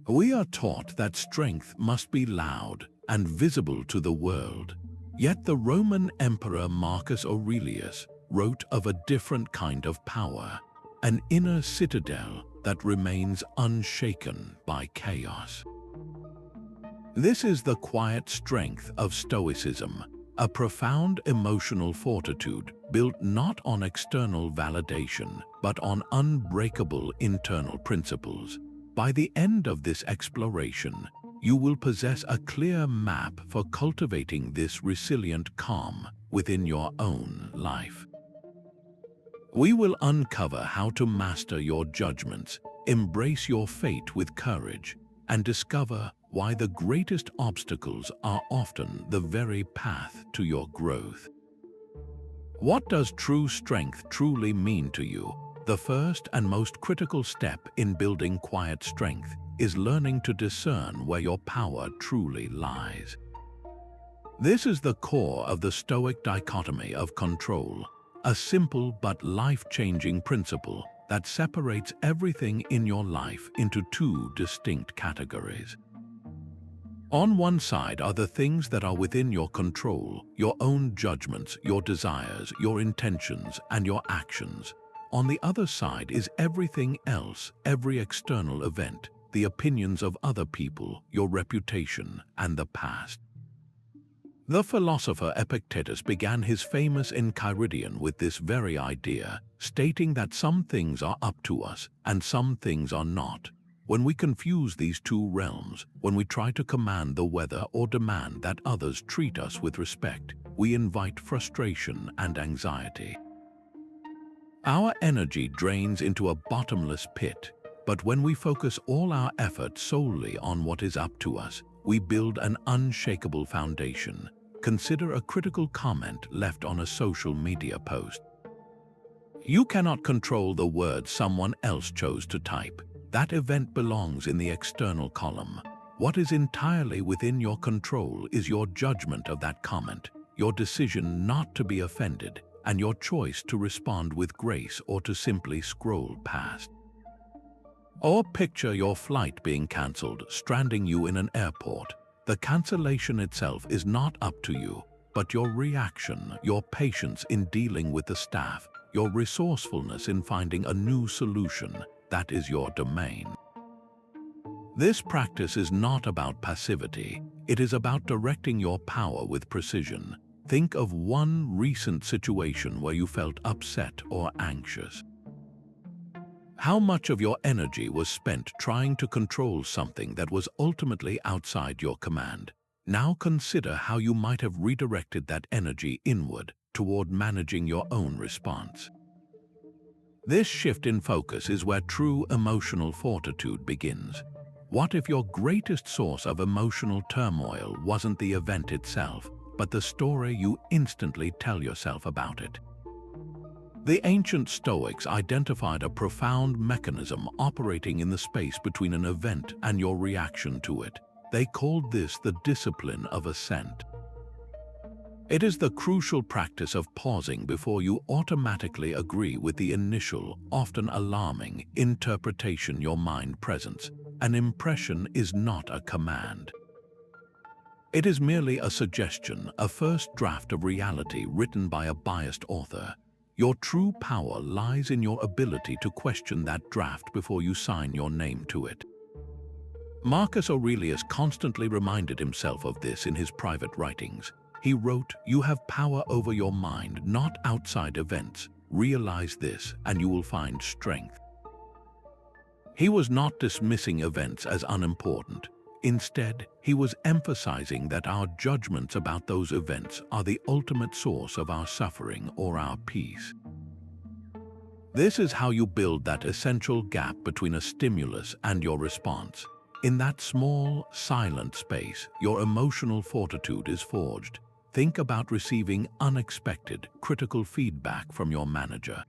We are taught that strength must be loud and visible to the world. Yet the Roman Emperor Marcus Aurelius wrote of a different kind of power, an inner citadel that remains unshaken by chaos. This is the quiet strength of Stoicism, a profound emotional fortitude built not on external validation, but on unbreakable internal principles. By the end of this exploration, you will possess a clear map for cultivating this resilient calm within your own life. We will uncover how to master your judgments, embrace your fate with courage, and discover why the greatest obstacles are often the very path to your growth. What does true strength truly mean to you? The first and most critical step in building quiet strength is learning to discern where your power truly lies. This is the core of the Stoic dichotomy of control, a simple but life-changing principle that separates everything in your life into two distinct categories. On one side are the things that are within your control, your own judgments, your desires, your intentions, and your actions. On the other side is everything else, every external event, the opinions of other people, your reputation, and the past. The philosopher Epictetus began his famous Enchiridion with this very idea, stating that some things are up to us and some things are not. When we confuse these two realms, when we try to command the weather or demand that others treat us with respect, we invite frustration and anxiety. Our energy drains into a bottomless pit, but when we focus all our effort solely on what is up to us, we build an unshakable foundation. Consider a critical comment left on a social media post. You cannot control the words someone else chose to type. That event belongs in the external column. What is entirely within your control is your judgment of that comment, your decision not to be offended, and your choice to respond with grace or to simply scroll past. Or picture your flight being cancelled, stranding you in an airport. The cancellation itself is not up to you, but your reaction, your patience in dealing with the staff, your resourcefulness in finding a new solution, that is your domain. This practice is not about passivity. It is about directing your power with precision. Think of one recent situation where you felt upset or anxious. How much of your energy was spent trying to control something that was ultimately outside your command? Now consider how you might have redirected that energy inward toward managing your own response. This shift in focus is where true emotional fortitude begins. What if your greatest source of emotional turmoil wasn't the event itself, but the story you instantly tell yourself about it? The ancient Stoics identified a profound mechanism operating in the space between an event and your reaction to it. They called this the Discipline of Assent. It is the crucial practice of pausing before you automatically agree with the initial, often alarming, interpretation your mind presents. An impression is not a command. It is merely a suggestion, a first draft of reality written by a biased author. Your true power lies in your ability to question that draft before you sign your name to it. Marcus Aurelius constantly reminded himself of this in his private writings. He wrote, "You have power over your mind, not outside events. Realize this, and you will find strength." He was not dismissing events as unimportant. Instead, he was emphasizing that our judgments about those events are the ultimate source of our suffering or our peace. This is how you build that essential gap between a stimulus and your response. In that small, silent space, your emotional fortitude is forged. Think about receiving unexpected, critical feedback from your manager.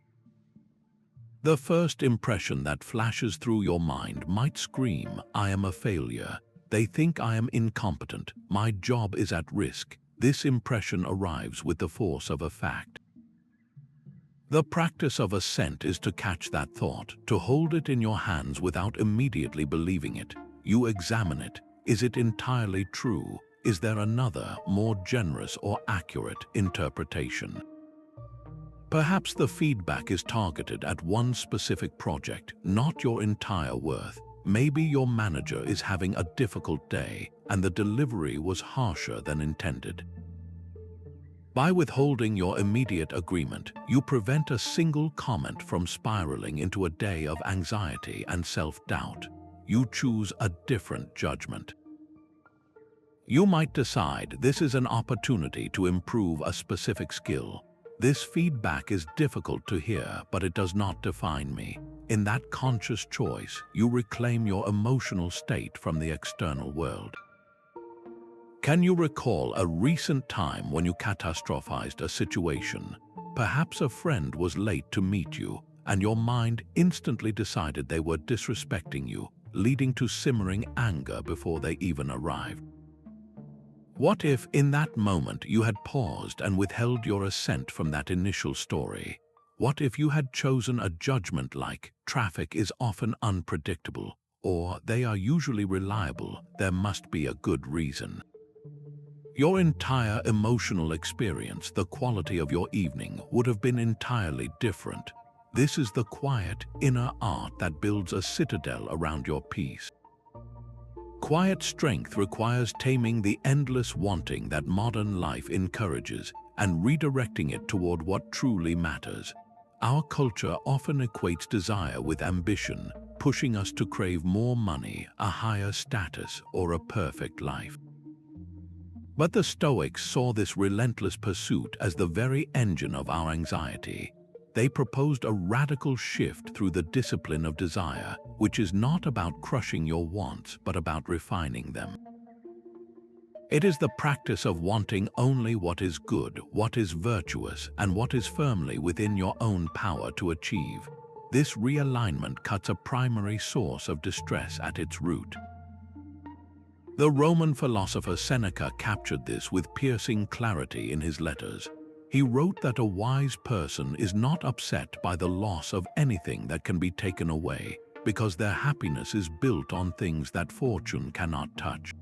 The first impression that flashes through your mind might scream, "I am a failure. They think I am incompetent. My job is at risk." This impression arrives with the force of a fact. The practice of assent is to catch that thought, to hold it in your hands without immediately believing it, You examine it. Is it entirely true? Is there another, more generous or accurate interpretation? Perhaps the feedback is targeted at one specific project, not your entire worth. Maybe your manager is having a difficult day and the delivery was harsher than intended. By withholding your immediate agreement, you prevent a single comment from spiraling into a day of anxiety and self-doubt. You choose a different judgment. You might decide this is an opportunity to improve a specific skill. This feedback is difficult to hear, but it does not define me. In that conscious choice, you reclaim your emotional state from the external world. Can you recall a recent time when you catastrophized a situation? Perhaps a friend was late to meet you, and your mind instantly decided they were disrespecting you, leading to simmering anger before they even arrived. What if, in that moment, you had paused and withheld your assent from that initial story? What if you had chosen a judgment like, traffic is often unpredictable, or they are usually reliable, there must be a good reason? Your entire emotional experience, the quality of your evening, would have been entirely different. This is the quiet, inner art that builds a citadel around your peace. Quiet strength requires taming the endless wanting that modern life encourages and redirecting it toward what truly matters. Our culture often equates desire with ambition, pushing us to crave more money, a higher status, or a perfect life. But the Stoics saw this relentless pursuit as the very engine of our anxiety. They proposed a radical shift through the discipline of desire, which is not about crushing your wants, but about refining them. It is the practice of wanting only what is good, what is virtuous, and what is firmly within your own power to achieve. This realignment cuts a primary source of distress at its root. The Roman philosopher Seneca captured this with piercing clarity in his letters. He wrote that a wise person is not upset by the loss of anything that can be taken away, because their happiness is built on things that fortune cannot touch.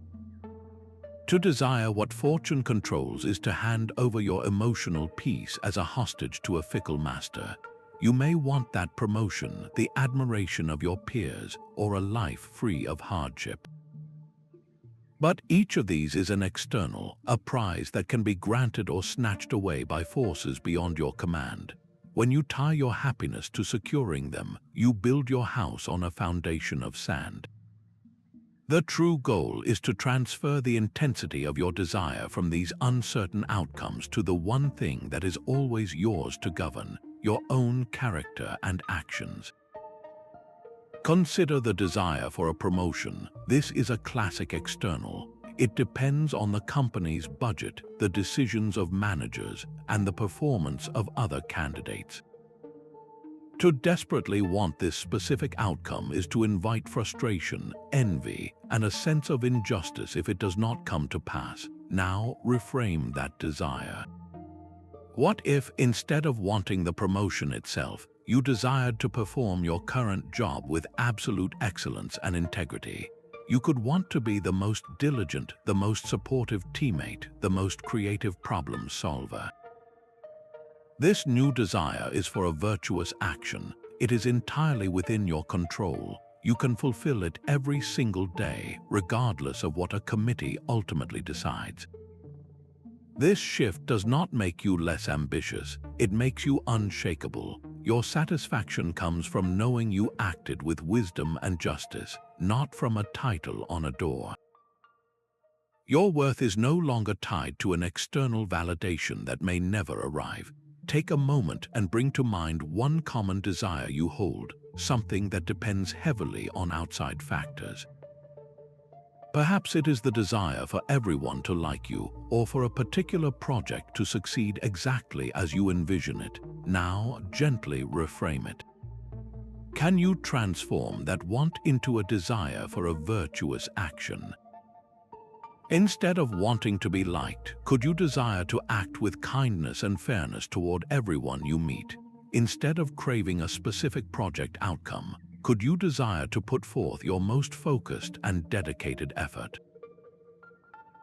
To desire what fortune controls is to hand over your emotional peace as a hostage to a fickle master. You may want that promotion, the admiration of your peers, or a life free of hardship. But each of these is an external, a prize that can be granted or snatched away by forces beyond your command. When you tie your happiness to securing them, you build your house on a foundation of sand. The true goal is to transfer the intensity of your desire from these uncertain outcomes to the one thing that is always yours to govern, your own character and actions. Consider the desire for a promotion. This is a classic external. It depends on the company's budget, the decisions of managers, and the performance of other candidates. To desperately want this specific outcome is to invite frustration, envy, and a sense of injustice if it does not come to pass. Now, reframe that desire. What if, instead of wanting the promotion itself, you desired to perform your current job with absolute excellence and integrity? You could want to be the most diligent, the most supportive teammate, the most creative problem solver. This new desire is for a virtuous action. It is entirely within your control. You can fulfill it every single day, regardless of what a committee ultimately decides. This shift does not make you less ambitious. It makes you unshakable. Your satisfaction comes from knowing you acted with wisdom and justice, not from a title on a door. Your worth is no longer tied to an external validation that may never arrive. Take a moment and bring to mind one common desire you hold, something that depends heavily on outside factors. Perhaps it is the desire for everyone to like you, or for a particular project to succeed exactly as you envision it. Now, gently reframe it. Can you transform that want into a desire for a virtuous action? Instead of wanting to be liked, could you desire to act with kindness and fairness toward everyone you meet? Instead of craving a specific project outcome, could you desire to put forth your most focused and dedicated effort.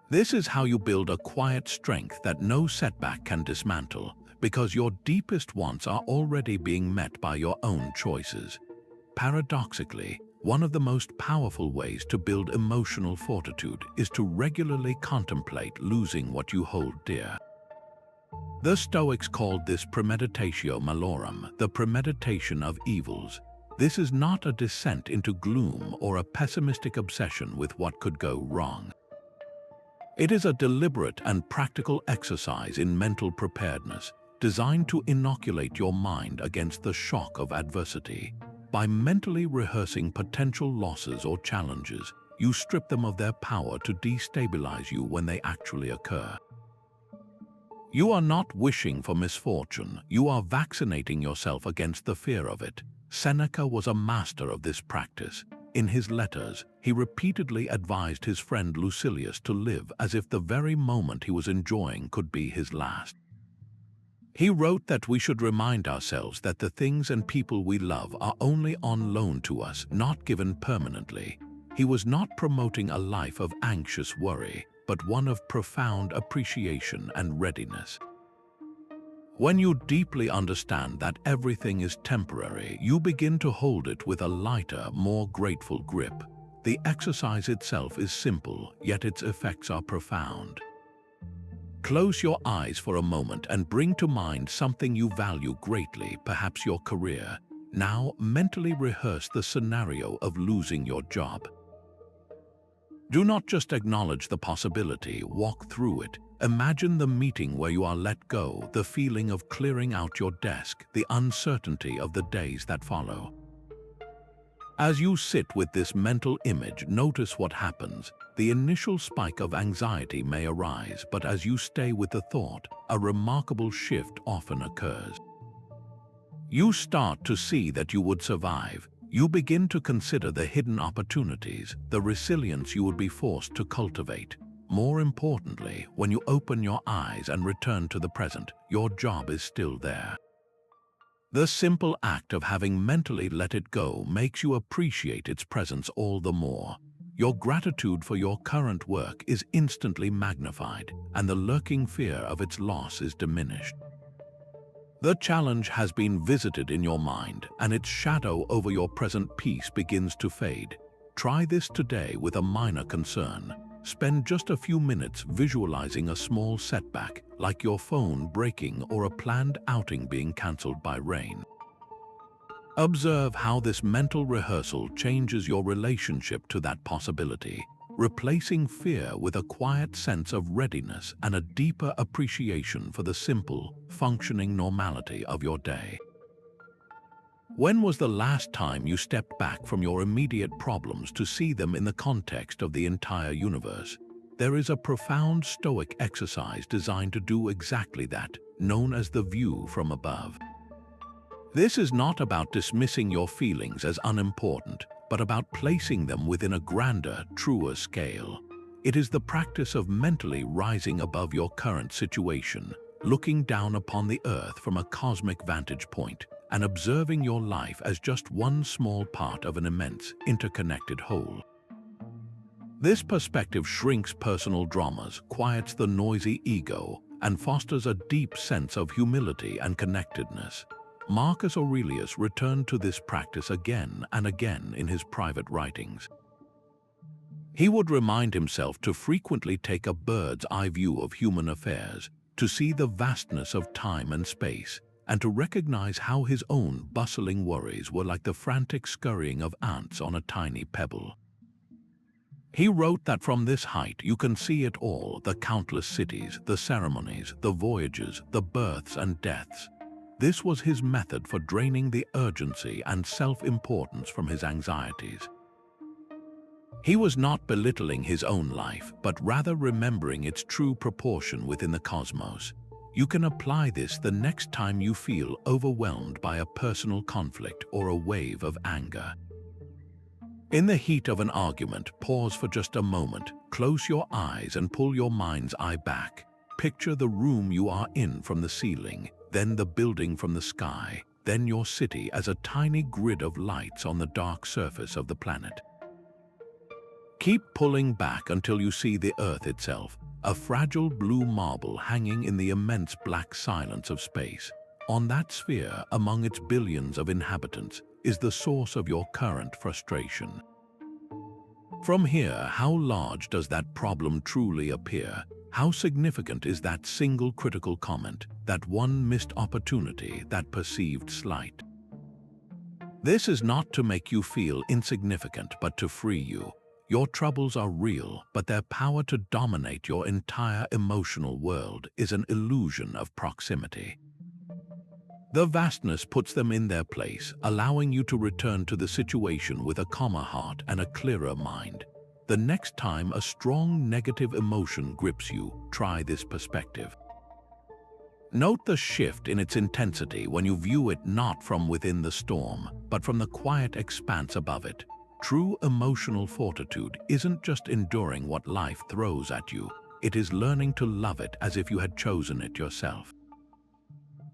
This is how you build a quiet strength that no setback can dismantle, because your deepest wants are already being met by your own choices. Paradoxically, one of the most powerful ways to build emotional fortitude is to regularly contemplate losing what you hold dear. The Stoics called this Premeditatio Malorum, the premeditation of evils. This is not a descent into gloom or a pessimistic obsession with what could go wrong. It is a deliberate and practical exercise in mental preparedness, designed to inoculate your mind against the shock of adversity. By mentally rehearsing potential losses or challenges, you strip them of their power to destabilize you when they actually occur. You are not wishing for misfortune, you are vaccinating yourself against the fear of it. Seneca was a master of this practice. In his letters, he repeatedly advised his friend Lucilius to live as if the very moment he was enjoying could be his last. He wrote that we should remind ourselves that the things and people we love are only on loan to us, not given permanently. He was not promoting a life of anxious worry, but one of profound appreciation and readiness. When you deeply understand that everything is temporary, you begin to hold it with a lighter, more grateful grip. The exercise itself is simple, yet its effects are profound. Close your eyes for a moment and bring to mind something you value greatly, perhaps your career. Now, mentally rehearse the scenario of losing your job. Do not just acknowledge the possibility, walk through it. Imagine the meeting where you are let go, the feeling of clearing out your desk, the uncertainty of the days that follow. As you sit with this mental image, notice what happens. The initial spike of anxiety may arise, but as you stay with the thought, a remarkable shift often occurs. You start to see that you would survive. You begin to consider the hidden opportunities, the resilience you would be forced to cultivate. More importantly, when you open your eyes and return to the present, your job is still there. The simple act of having mentally let it go makes you appreciate its presence all the more. Your gratitude for your current work is instantly magnified, and the lurking fear of its loss is diminished. The challenge has been visited in your mind, and its shadow over your present peace begins to fade. Try this today with a minor concern. Spend just a few minutes visualizing a small setback, like your phone breaking or a planned outing being cancelled by rain. Observe how this mental rehearsal changes your relationship to that possibility, replacing fear with a quiet sense of readiness and a deeper appreciation for the simple, functioning normality of your day. When was the last time you stepped back from your immediate problems to see them in the context of the entire universe? There is a profound Stoic exercise designed to do exactly that, known as the view from above. This is not about dismissing your feelings as unimportant, but about placing them within a grander, truer scale. It is the practice of mentally rising above your current situation, looking down upon the earth from a cosmic vantage point, and observing your life as just one small part of an immense, interconnected whole. This perspective shrinks personal dramas, quiets the noisy ego, and fosters a deep sense of humility and connectedness. Marcus Aurelius returned to this practice again and again in his private writings. He would remind himself to frequently take a bird's-eye view of human affairs, to see the vastness of time and space, and to recognize how his own bustling worries were like the frantic scurrying of ants on a tiny pebble. He wrote that from this height you can see it all, the countless cities, the ceremonies, the voyages, the births and deaths. This was his method for draining the urgency and self-importance from his anxieties. He was not belittling his own life, but rather remembering its true proportion within the cosmos. You can apply this the next time you feel overwhelmed by a personal conflict or a wave of anger. In the heat of an argument, pause for just a moment, close your eyes and pull your mind's eye back. Picture the room you are in from the ceiling, then the building from the sky. then your city as a tiny grid of lights on the dark surface of the planet. Keep pulling back until you see the Earth itself, a fragile blue marble hanging in the immense black silence of space. On that sphere, among its billions of inhabitants, is the source of your current frustration. From here, how large does that problem truly appear? How significant is that single critical comment, that one missed opportunity, that perceived slight? This is not to make you feel insignificant, but to free you. Your troubles are real, but their power to dominate your entire emotional world is an illusion of proximity. The vastness puts them in their place, allowing you to return to the situation with a calmer heart and a clearer mind. The next time a strong negative emotion grips you, try this perspective. Note the shift in its intensity when you view it not from within the storm, but from the quiet expanse above it. True emotional fortitude isn't just enduring what life throws at you, it is learning to love it as if you had chosen it yourself.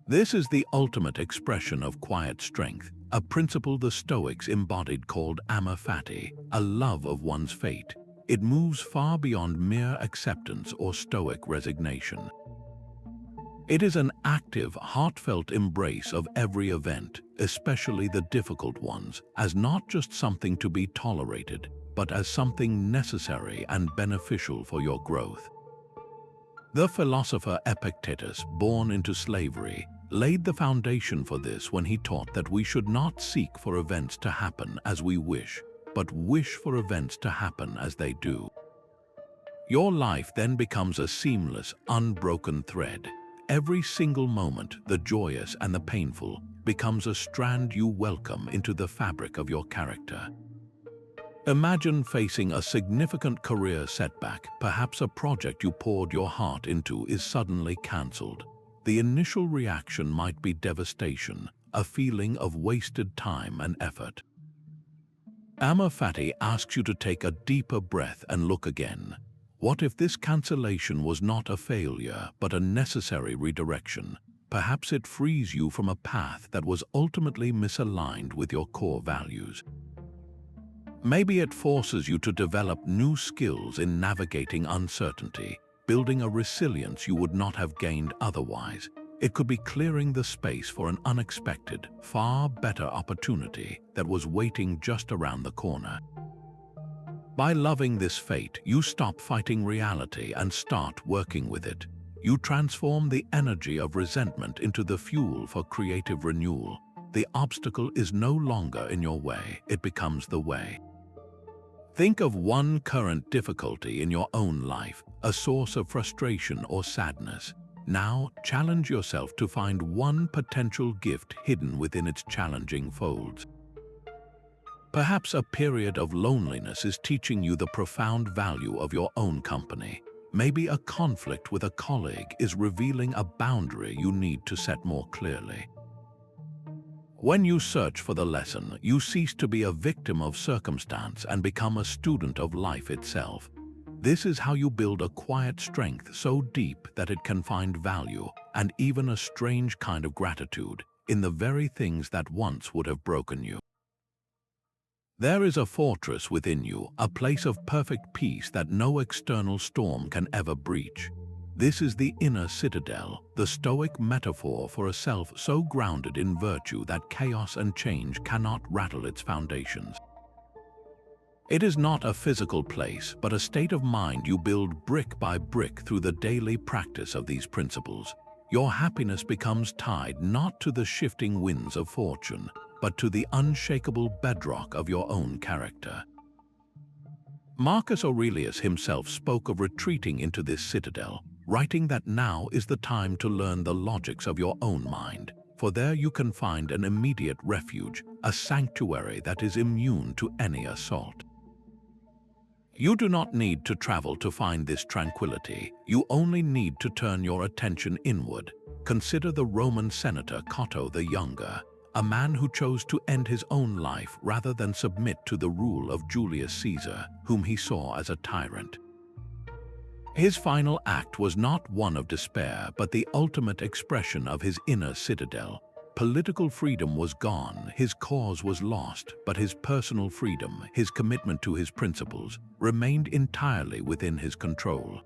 This is the ultimate expression of quiet strength, a principle the Stoics embodied called Amor Fati, a love of one's fate. It moves far beyond mere acceptance or Stoic resignation. It is an active, heartfelt embrace of every event, especially the difficult ones, as not just something to be tolerated, but as something necessary and beneficial for your growth. The philosopher Epictetus, born into slavery, laid the foundation for this when he taught that we should not seek for events to happen as we wish, but wish for events to happen as they do. Your life then becomes a seamless, unbroken thread. Every single moment, the joyous and the painful, becomes a strand you welcome into the fabric of your character. Imagine facing a significant career setback. Perhaps a project you poured your heart into is suddenly cancelled. The initial reaction might be devastation, a feeling of wasted time and effort. Amor Fati asks you to take a deeper breath and look again. What if this cancellation was not a failure, but a necessary redirection? Perhaps it frees you from a path that was ultimately misaligned with your core values. Maybe it forces you to develop new skills in navigating uncertainty, building a resilience you would not have gained otherwise. It could be clearing the space for an unexpected, far better opportunity that was waiting just around the corner. By loving this fate, you stop fighting reality and start working with it. You transform the energy of resentment into the fuel for creative renewal. The obstacle is no longer in your way, it becomes the way. Think of one current difficulty in your own life, a source of frustration or sadness. Now, challenge yourself to find one potential gift hidden within its challenging folds. Perhaps a period of loneliness is teaching you the profound value of your own company. Maybe a conflict with a colleague is revealing a boundary you need to set more clearly. When you search for the lesson, you cease to be a victim of circumstance and become a student of life itself. This is how you build a quiet strength so deep that it can find value, and even a strange kind of gratitude, in the very things that once would have broken you. There is a fortress within you, a place of perfect peace that no external storm can ever breach. This is the inner citadel, the Stoic metaphor for a self so grounded in virtue that chaos and change cannot rattle its foundations. It is not a physical place, but a state of mind you build brick by brick through the daily practice of these principles. Your happiness becomes tied not to the shifting winds of fortune, but to the unshakable bedrock of your own character. Marcus Aurelius himself spoke of retreating into this citadel, writing that now is the time to learn the logics of your own mind, for there you can find an immediate refuge, a sanctuary that is immune to any assault. You do not need to travel to find this tranquility. You only need to turn your attention inward. Consider the Roman senator Cato the Younger, a man who chose to end his own life rather than submit to the rule of Julius Caesar, whom he saw as a tyrant. His final act was not one of despair, but the ultimate expression of his inner citadel. Political freedom was gone, his cause was lost, but his personal freedom, his commitment to his principles, remained entirely within his control.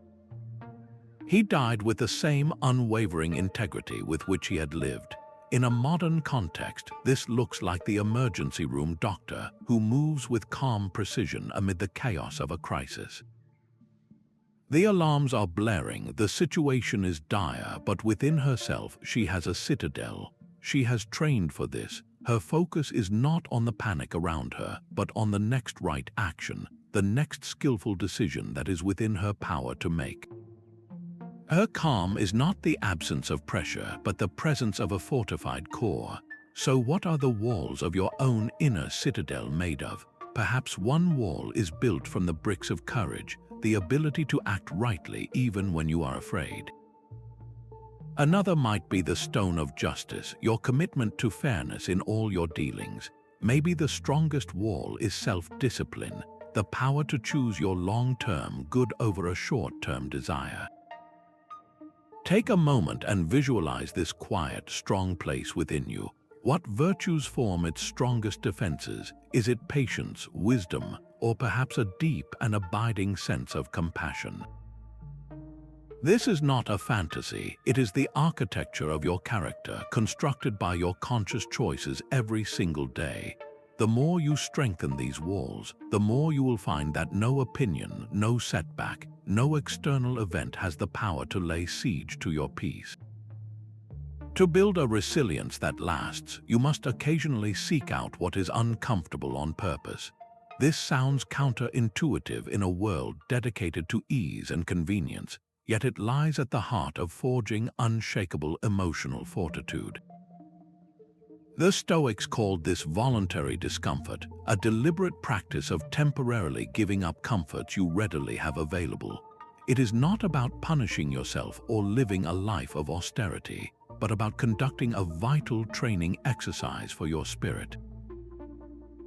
He died with the same unwavering integrity with which he had lived. In a modern context, this looks like the emergency room doctor who moves with calm precision amid the chaos of a crisis. The alarms are blaring, the situation is dire, but within herself she has a citadel. She has trained for this. Her focus is not on the panic around her, but on the next right action, the next skillful decision that is within her power to make. Her calm is not the absence of pressure, but the presence of a fortified core. So what are the walls of your own inner citadel made of? Perhaps one wall is built from the bricks of courage, the ability to act rightly even when you are afraid. Another might be the stone of justice, your commitment to fairness in all your dealings. Maybe the strongest wall is self-discipline, the power to choose your long-term good over a short-term desire. Take a moment and visualize this quiet, strong place within you. What virtues form its strongest defenses? Is it patience, wisdom, or perhaps a deep and abiding sense of compassion? This is not a fantasy, it is the architecture of your character, constructed by your conscious choices every single day. The more you strengthen these walls, the more you will find that no opinion, no setback, no external event has the power to lay siege to your peace. To build a resilience that lasts, you must occasionally seek out what is uncomfortable on purpose. This sounds counterintuitive in a world dedicated to ease and convenience, yet it lies at the heart of forging unshakable emotional fortitude. The Stoics called this voluntary discomfort, a deliberate practice of temporarily giving up comforts you readily have available. It is not about punishing yourself or living a life of austerity, but about conducting a vital training exercise for your spirit.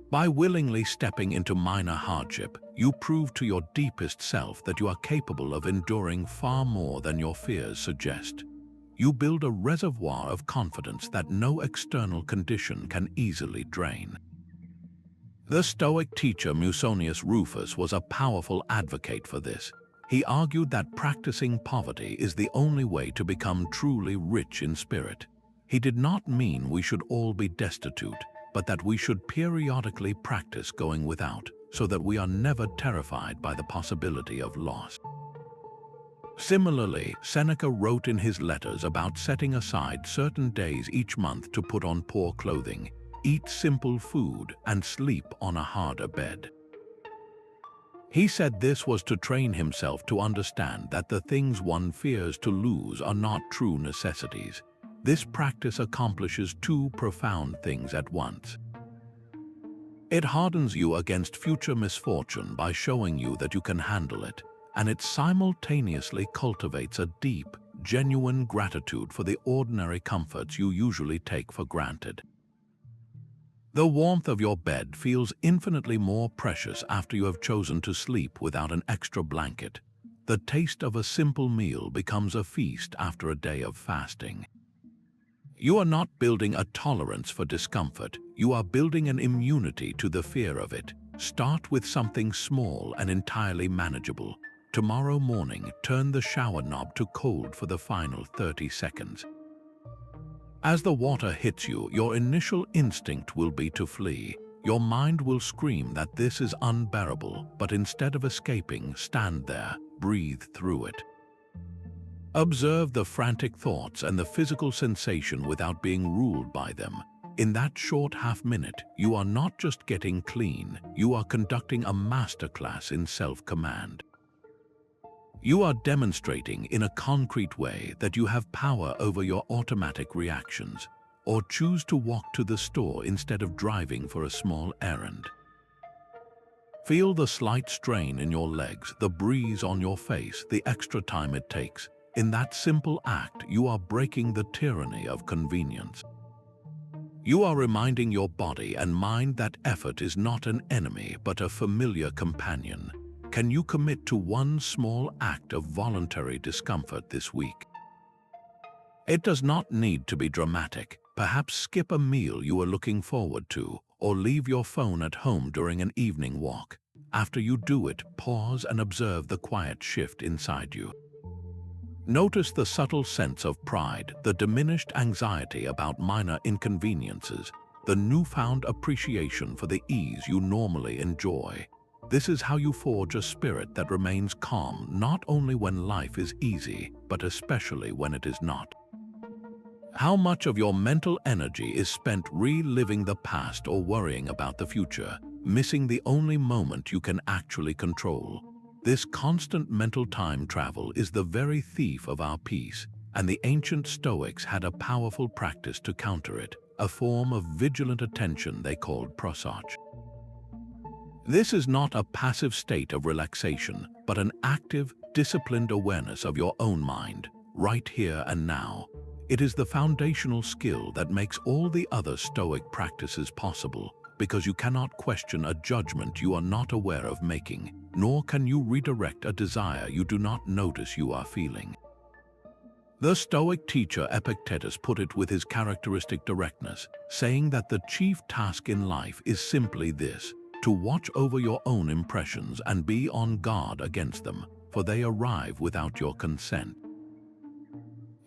By willingly stepping into minor hardship, you prove to your deepest self that you are capable of enduring far more than your fears suggest. You build a reservoir of confidence that no external condition can easily drain. The Stoic teacher Musonius Rufus was a powerful advocate for this. He argued that practicing poverty is the only way to become truly rich in spirit. He did not mean we should all be destitute, but that we should periodically practice going without, so that we are never terrified by the possibility of loss. Similarly, Seneca wrote in his letters about setting aside certain days each month to put on poor clothing, eat simple food, and sleep on a harder bed. He said this was to train himself to understand that the things one fears to lose are not true necessities. This practice accomplishes two profound things at once. It hardens you against future misfortune by showing you that you can handle it, and it simultaneously cultivates a deep, genuine gratitude for the ordinary comforts you usually take for granted. The warmth of your bed feels infinitely more precious after you have chosen to sleep without an extra blanket. The taste of a simple meal becomes a feast after a day of fasting. You are not building a tolerance for discomfort, you are building an immunity to the fear of it. Start with something small and entirely manageable. Tomorrow morning, turn the shower knob to cold for the final 30 seconds. As the water hits you, your initial instinct will be to flee. Your mind will scream that this is unbearable, but instead of escaping, stand there, breathe through it. Observe the frantic thoughts and the physical sensation without being ruled by them. In that short half-minute, you are not just getting clean, you are conducting a masterclass in self-command. You are demonstrating in a concrete way that you have power over your automatic reactions, or choose to walk to the store instead of driving for a small errand. Feel the slight strain in your legs, the breeze on your face, the extra time it takes. In that simple act, you are breaking the tyranny of convenience. You are reminding your body and mind that effort is not an enemy, but a familiar companion. Can you commit to one small act of voluntary discomfort this week? It does not need to be dramatic. Perhaps skip a meal you are looking forward to, or leave your phone at home during an evening walk. After you do it, pause and observe the quiet shift inside you. Notice the subtle sense of pride, the diminished anxiety about minor inconveniences, the newfound appreciation for the ease you normally enjoy. This is how you forge a spirit that remains calm not only when life is easy, but especially when it is not. How much of your mental energy is spent reliving the past or worrying about the future, missing the only moment you can actually control? This constant mental time travel is the very thief of our peace, and the ancient Stoics had a powerful practice to counter it, a form of vigilant attention they called prosauch. This is not a passive state of relaxation, but an active, disciplined awareness of your own mind, right here and now. It is the foundational skill that makes all the other Stoic practices possible, because you cannot question a judgment you are not aware of making, nor can you redirect a desire you do not notice you are feeling. The Stoic teacher Epictetus put it with his characteristic directness, saying that the chief task in life is simply this: to watch over your own impressions and be on guard against them, for they arrive without your consent.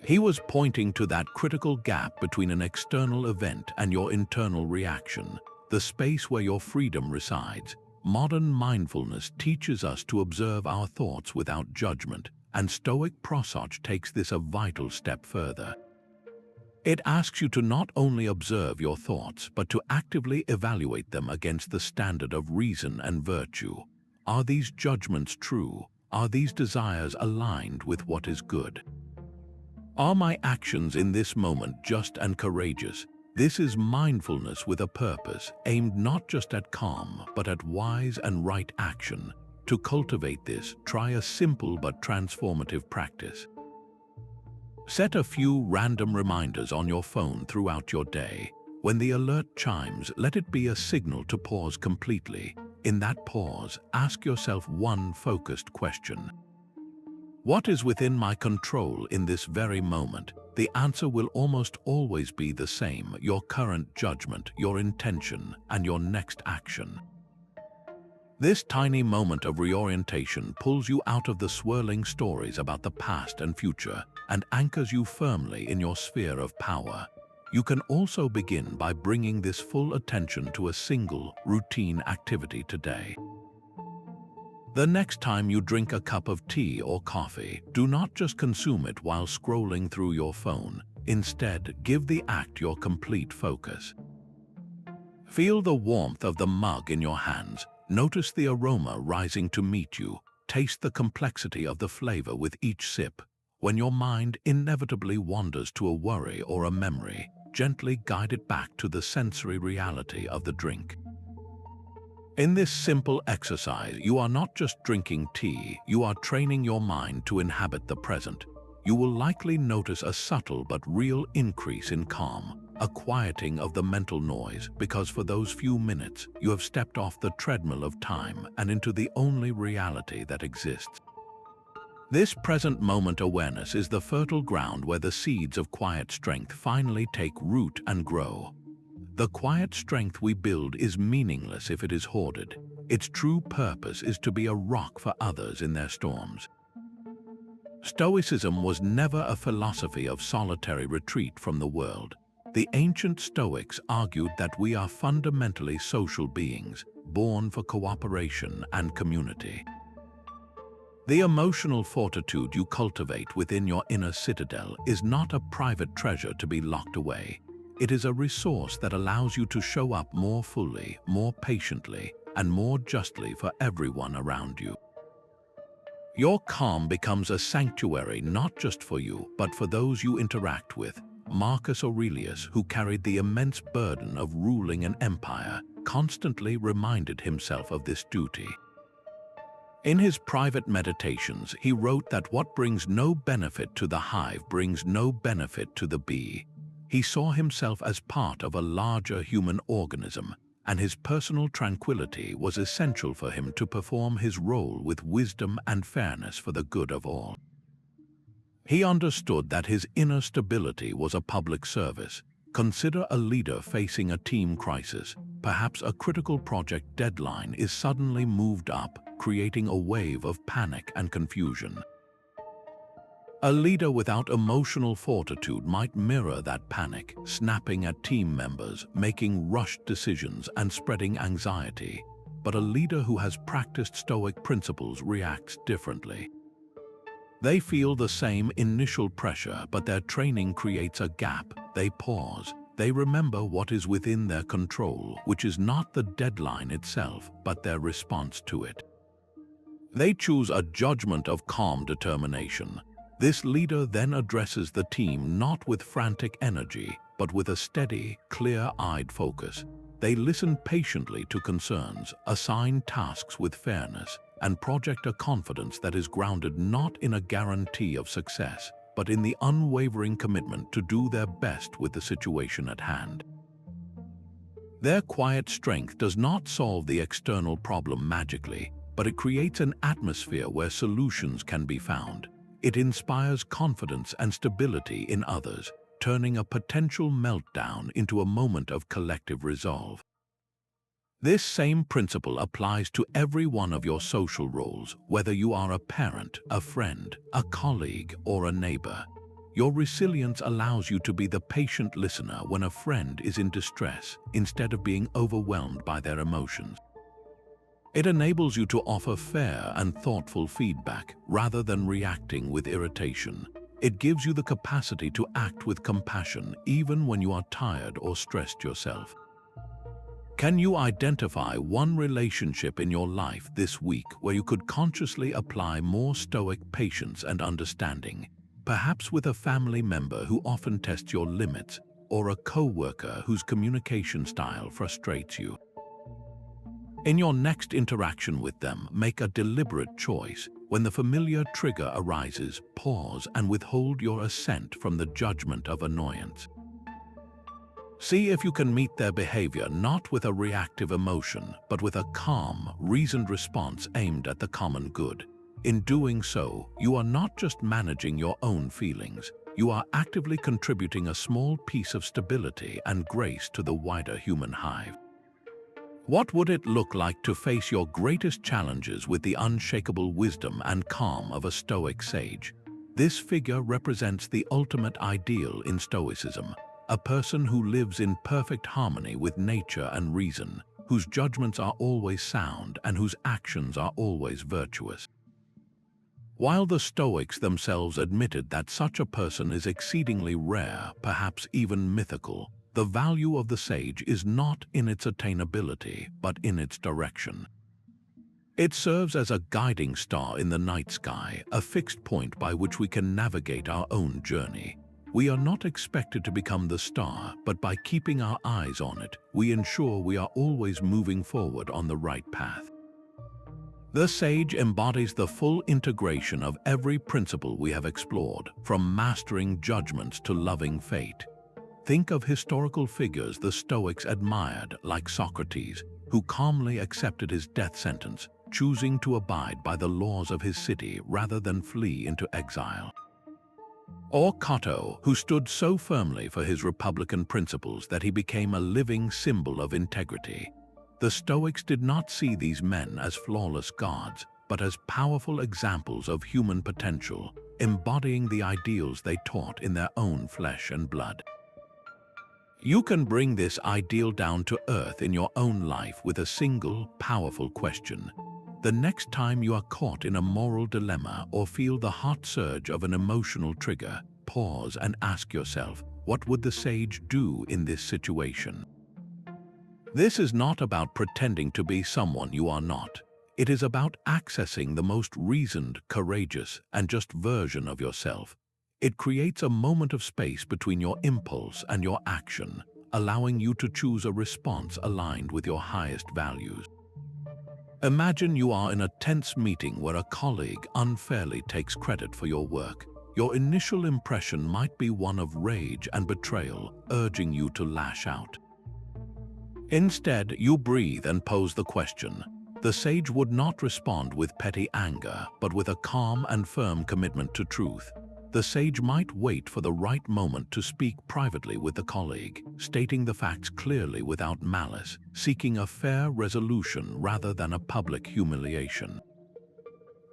He was pointing to that critical gap between an external event and your internal reaction, the space where your freedom resides. Modern mindfulness teaches us to observe our thoughts without judgment, and Stoic prosauch takes this a vital step further. It asks you to not only observe your thoughts, but to actively evaluate them against the standard of reason and virtue. Are these judgments true? Are these desires aligned with what is good? Are my actions in this moment just and courageous? This is mindfulness with a purpose, aimed not just at calm, but at wise and right action. To cultivate this, try a simple but transformative practice. Set a few random reminders on your phone throughout your day. When the alert chimes, let it be a signal to pause completely. In that pause, ask yourself one focused question. What is within my control in this very moment? The answer will almost always be the same: your current judgment, your intention, and your next action. This tiny moment of reorientation pulls you out of the swirling stories about the past and future and anchors you firmly in your sphere of power. You can also begin by bringing this full attention to a single, routine activity today. The next time you drink a cup of tea or coffee, do not just consume it while scrolling through your phone. Instead, give the act your complete focus. Feel the warmth of the mug in your hands. Notice the aroma rising to meet you. Taste the complexity of the flavor with each sip. When your mind inevitably wanders to a worry or a memory, gently guide it back to the sensory reality of the drink. In this simple exercise, you are not just drinking tea, you are training your mind to inhabit the present. You will likely notice a subtle but real increase in calm, a quieting of the mental noise, because for those few minutes, you have stepped off the treadmill of time and into the only reality that exists. This present moment awareness is the fertile ground where the seeds of quiet strength finally take root and grow. The quiet strength we build is meaningless if it is hoarded. Its true purpose is to be a rock for others in their storms. Stoicism was never a philosophy of solitary retreat from the world. The ancient Stoics argued that we are fundamentally social beings, born for cooperation and community. The emotional fortitude you cultivate within your inner citadel is not a private treasure to be locked away. It is a resource that allows you to show up more fully, more patiently, and more justly for everyone around you. Your calm becomes a sanctuary not just for you, but for those you interact with. Marcus Aurelius, who carried the immense burden of ruling an empire, constantly reminded himself of this duty. In his private meditations, he wrote that what brings no benefit to the hive brings no benefit to the bee. He saw himself as part of a larger human organism, and his personal tranquility was essential for him to perform his role with wisdom and fairness for the good of all. He understood that his inner stability was a public service. Consider a leader facing a team crisis. Perhaps a critical project deadline is suddenly moved up, creating a wave of panic and confusion. A leader without emotional fortitude might mirror that panic, snapping at team members, making rushed decisions, and spreading anxiety. But a leader who has practiced Stoic principles reacts differently. They feel the same initial pressure, but their training creates a gap. They pause. They remember what is within their control, which is not the deadline itself, but their response to it. They choose a judgment of calm determination. This leader then addresses the team not with frantic energy, but with a steady, clear-eyed focus. They listen patiently to concerns, assign tasks with fairness, and project a confidence that is grounded not in a guarantee of success, but in the unwavering commitment to do their best with the situation at hand. Their quiet strength does not solve the external problem magically, but it creates an atmosphere where solutions can be found. It inspires confidence and stability in others, turning a potential meltdown into a moment of collective resolve. This same principle applies to every one of your social roles, whether you are a parent, a friend, a colleague, or a neighbor. Your resilience allows you to be the patient listener when a friend is in distress, instead of being overwhelmed by their emotions. It enables you to offer fair and thoughtful feedback rather than reacting with irritation. It gives you the capacity to act with compassion even when you are tired or stressed yourself. Can you identify one relationship in your life this week where you could consciously apply more Stoic patience and understanding? Perhaps with a family member who often tests your limits, or a co-worker whose communication style frustrates you. In your next interaction with them, make a deliberate choice. When the familiar trigger arises, pause and withhold your assent from the judgment of annoyance. See if you can meet their behavior not with a reactive emotion, but with a calm, reasoned response aimed at the common good. In doing so, you are not just managing your own feelings, you are actively contributing a small piece of stability and grace to the wider human hive. What would it look like to face your greatest challenges with the unshakable wisdom and calm of a Stoic sage? This figure represents the ultimate ideal in Stoicism, a person who lives in perfect harmony with nature and reason, whose judgments are always sound and whose actions are always virtuous. While the Stoics themselves admitted that such a person is exceedingly rare, perhaps even mythical, the value of the sage is not in its attainability, but in its direction. It serves as a guiding star in the night sky, a fixed point by which we can navigate our own journey. We are not expected to become the star, but by keeping our eyes on it, we ensure we are always moving forward on the right path. The sage embodies the full integration of every principle we have explored, from mastering judgments to loving fate. Think of historical figures the Stoics admired, like Socrates, who calmly accepted his death sentence, choosing to abide by the laws of his city rather than flee into exile. Or Cato, who stood so firmly for his republican principles that he became a living symbol of integrity. The Stoics did not see these men as flawless gods, but as powerful examples of human potential, embodying the ideals they taught in their own flesh and blood. You can bring this ideal down to earth in your own life with a single, powerful question. The next time you are caught in a moral dilemma or feel the hot surge of an emotional trigger, pause and ask yourself, what would the sage do in this situation? This is not about pretending to be someone you are not. It is about accessing the most reasoned, courageous, and just version of yourself. It creates a moment of space between your impulse and your action, allowing you to choose a response aligned with your highest values. Imagine you are in a tense meeting where a colleague unfairly takes credit for your work. Your initial impression might be one of rage and betrayal, urging you to lash out. Instead, you breathe and pose the question. The sage would not respond with petty anger, but with a calm and firm commitment to truth. The sage might wait for the right moment to speak privately with a colleague, stating the facts clearly without malice, seeking a fair resolution rather than a public humiliation.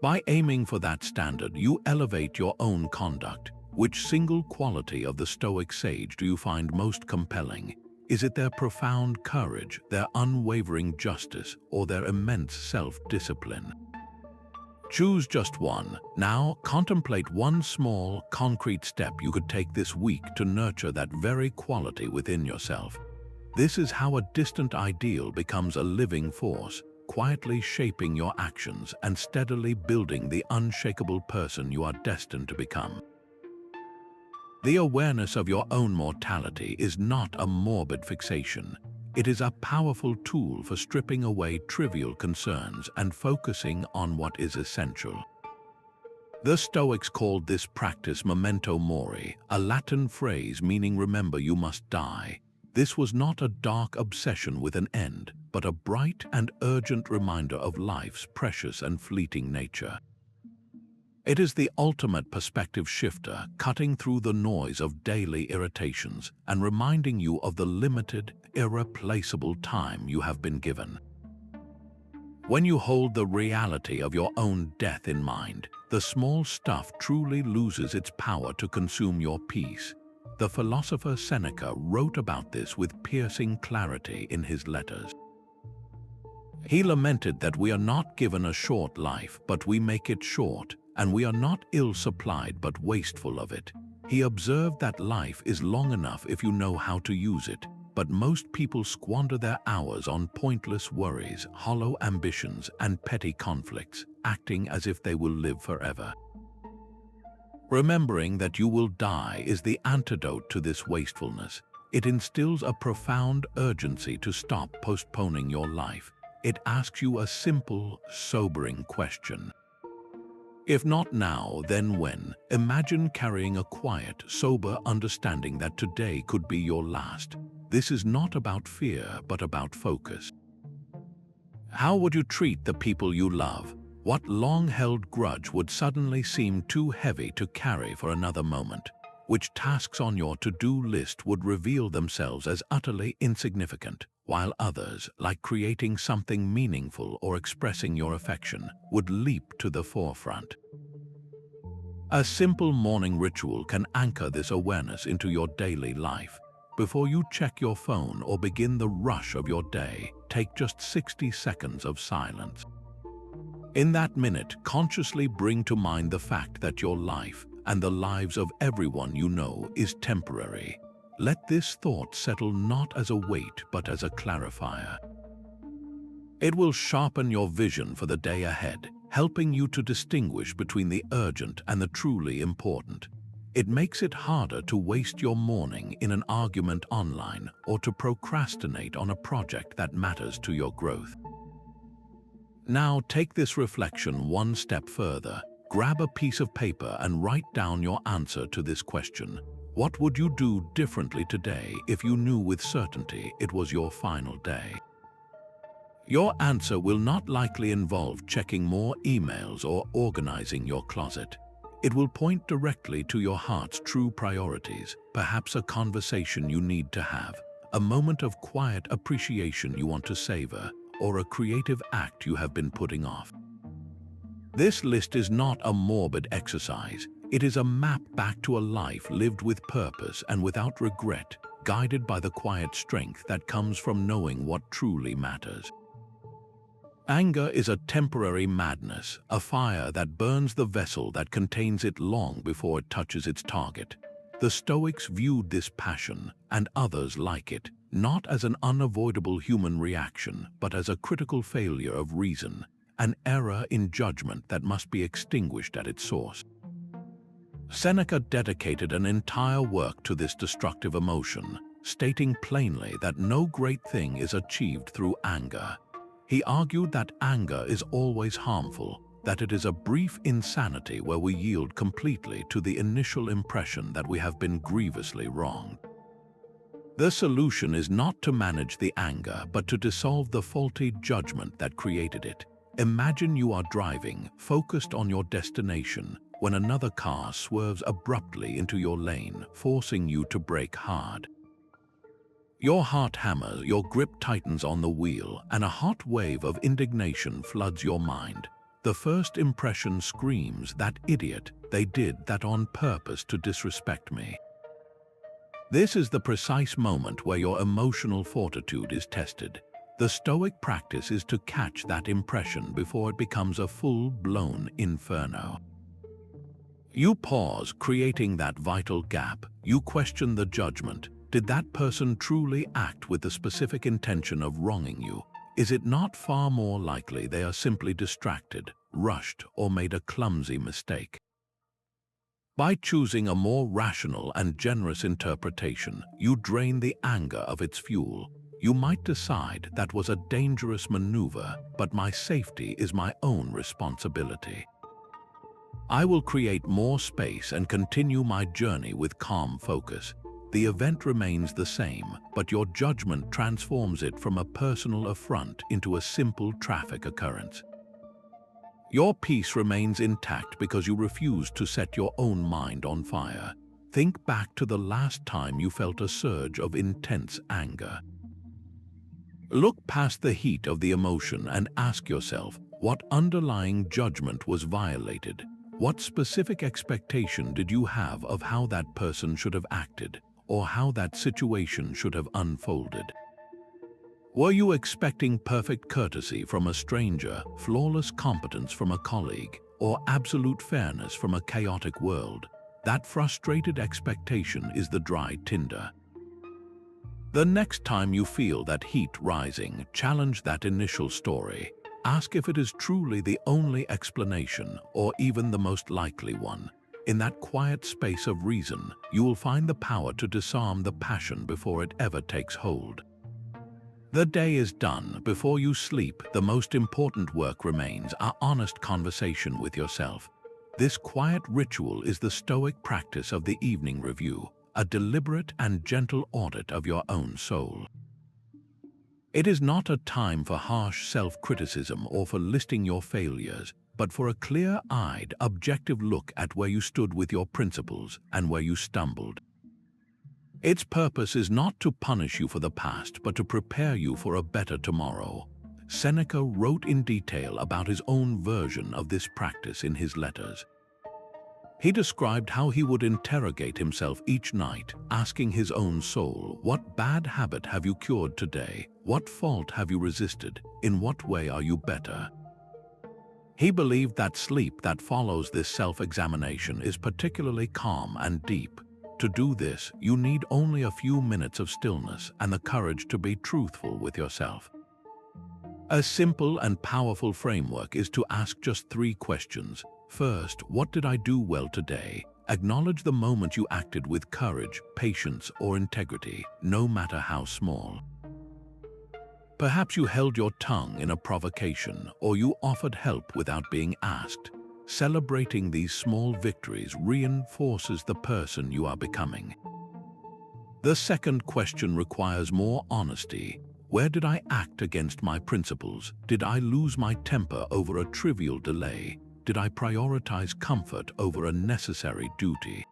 By aiming for that standard, you elevate your own conduct. Which single quality of the Stoic sage do you find most compelling? Is it their profound courage, their unwavering justice, or their immense self-discipline? Choose just one. Now, contemplate one small, concrete step you could take this week to nurture that very quality within yourself. This is how a distant ideal becomes a living force, quietly shaping your actions and steadily building the unshakable person you are destined to become. The awareness of your own mortality is not a morbid fixation. It is a powerful tool for stripping away trivial concerns and focusing on what is essential. The Stoics called this practice Memento Mori, a Latin phrase meaning remember you must die. This was not a dark obsession with an end, but a bright and urgent reminder of life's precious and fleeting nature. It is the ultimate perspective shifter, cutting through the noise of daily irritations and reminding you of the limited, irreplaceable time you have been given. When you hold the reality of your own death in mind, the small stuff truly loses its power to consume your peace. The philosopher Seneca wrote about this with piercing clarity in his letters. He lamented that we are not given a short life, but we make it short, and we are not ill-supplied but wasteful of it. He observed that life is long enough if you know how to use it, but most people squander their hours on pointless worries, hollow ambitions, and petty conflicts, acting as if they will live forever. Remembering that you will die is the antidote to this wastefulness. It instills a profound urgency to stop postponing your life. It asks you a simple, sobering question. If not now, then when? Imagine carrying a quiet, sober understanding that today could be your last. This is not about fear, but about focus. How would you treat the people you love? What long-held grudge would suddenly seem too heavy to carry for another moment? Which tasks on your to-do list would reveal themselves as utterly insignificant, while others, like creating something meaningful or expressing your affection, would leap to the forefront? A simple morning ritual can anchor this awareness into your daily life. Before you check your phone or begin the rush of your day, take just 60 seconds of silence. In that minute, consciously bring to mind the fact that your life, and the lives of everyone you know, is temporary. Let this thought settle not as a weight but as a clarifier. It will sharpen your vision for the day ahead, helping you to distinguish between the urgent and the truly important. It makes it harder to waste your morning in an argument online or to procrastinate on a project that matters to your growth. Now take this reflection one step further. Grab a piece of paper and write down your answer to this question. What would you do differently today if you knew with certainty it was your final day? Your answer will not likely involve checking more emails or organizing your closet. It will point directly to your heart's true priorities, perhaps a conversation you need to have, a moment of quiet appreciation you want to savor, or a creative act you have been putting off. This list is not a morbid exercise. It is a map back to a life lived with purpose and without regret, guided by the quiet strength that comes from knowing what truly matters. Anger is a temporary madness, a fire that burns the vessel that contains it long before it touches its target. The Stoics viewed this passion, and others like it, not as an unavoidable human reaction, but as a critical failure of reason, an error in judgment that must be extinguished at its source. Seneca dedicated an entire work to this destructive emotion, stating plainly that no great thing is achieved through anger. He argued that anger is always harmful, that it is a brief insanity where we yield completely to the initial impression that we have been grievously wronged. The solution is not to manage the anger, but to dissolve the faulty judgment that created it. Imagine you are driving, focused on your destination, when another car swerves abruptly into your lane, forcing you to brake hard. Your heart hammers, your grip tightens on the wheel, and a hot wave of indignation floods your mind. The first impression screams, "That idiot, they did that on purpose to disrespect me." This is the precise moment where your emotional fortitude is tested. The Stoic practice is to catch that impression before it becomes a full-blown inferno. You pause, creating that vital gap. You question the judgment. Did that person truly act with the specific intention of wronging you? Is it not far more likely they are simply distracted, rushed, or made a clumsy mistake? By choosing a more rational and generous interpretation, you drain the anger of its fuel. You might decide, that was a dangerous maneuver, but my safety is my own responsibility. I will create more space and continue my journey with calm focus. The event remains the same, but your judgment transforms it from a personal affront into a simple traffic occurrence. Your peace remains intact because you refuse to set your own mind on fire. Think back to the last time you felt a surge of intense anger. Look past the heat of the emotion and ask yourself, what underlying judgment was violated? What specific expectation did you have of how that person should have acted, or how that situation should have unfolded? Were you expecting perfect courtesy from a stranger, flawless competence from a colleague, or absolute fairness from a chaotic world? That frustrated expectation is the dry tinder. The next time you feel that heat rising, challenge that initial story. Ask if it is truly the only explanation, or even the most likely one. In that quiet space of reason, you will find the power to disarm the passion before it ever takes hold. The day is done. Before you sleep, the most important work remains, our honest conversation with yourself. This quiet ritual is the Stoic practice of the evening review, a deliberate and gentle audit of your own soul. It is not a time for harsh self-criticism or for listing your failures, but for a clear-eyed, objective look at where you stood with your principles and where you stumbled. Its purpose is not to punish you for the past, but to prepare you for a better tomorrow. Seneca wrote in detail about his own version of this practice in his letters. He described how he would interrogate himself each night, asking his own soul, what bad habit have you cured today? What fault have you resisted? In what way are you better? He believed that sleep that follows this self-examination is particularly calm and deep. To do this, you need only a few minutes of stillness and the courage to be truthful with yourself. A simple and powerful framework is to ask just 3 questions. First, what did I do well today? Acknowledge the moment you acted with courage, patience, or integrity, no matter how small. Perhaps you held your tongue in a provocation, or you offered help without being asked. Celebrating these small victories reinforces the person you are becoming. The second question requires more honesty. Where did I act against my principles? Did I lose my temper over a trivial delay? Did I prioritize comfort over a necessary duty?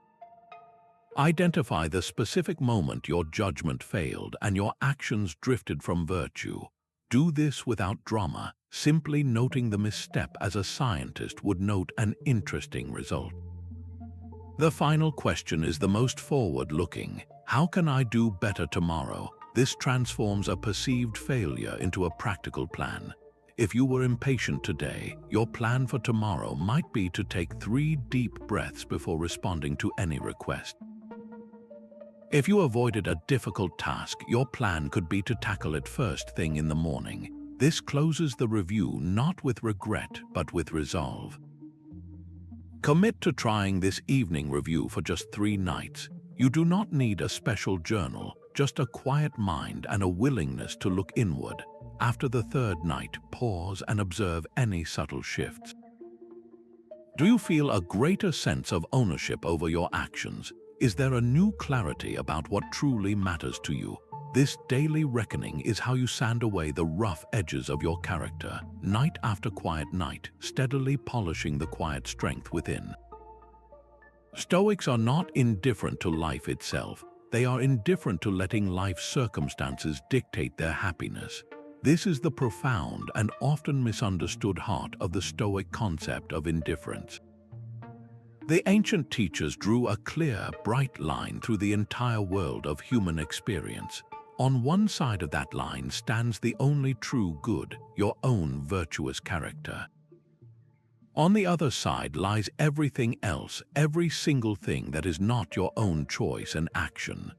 Identify the specific moment your judgment failed and your actions drifted from virtue. Do this without drama, simply noting the misstep as a scientist would note an interesting result. The final question is the most forward-looking. How can I do better tomorrow? This transforms a perceived failure into a practical plan. If you were impatient today, your plan for tomorrow might be to take 3 deep breaths before responding to any request. If you avoided a difficult task, your plan could be to tackle it first thing in the morning. This closes the review not with regret, but with resolve. Commit to trying this evening review for just 3 nights. You do not need a special journal, just a quiet mind and a willingness to look inward. After the 3rd night, pause and observe any subtle shifts. Do you feel a greater sense of ownership over your actions? Is there a new clarity about what truly matters to you? This daily reckoning is how you sand away the rough edges of your character, night after quiet night, steadily polishing the quiet strength within. Stoics are not indifferent to life itself. They are indifferent to letting life's circumstances dictate their happiness. This is the profound and often misunderstood heart of the Stoic concept of indifference. The ancient teachers drew a clear, bright line through the entire world of human experience. On one side of that line stands the only true good, your own virtuous character. On the other side lies everything else, every single thing that is not your own choice and action.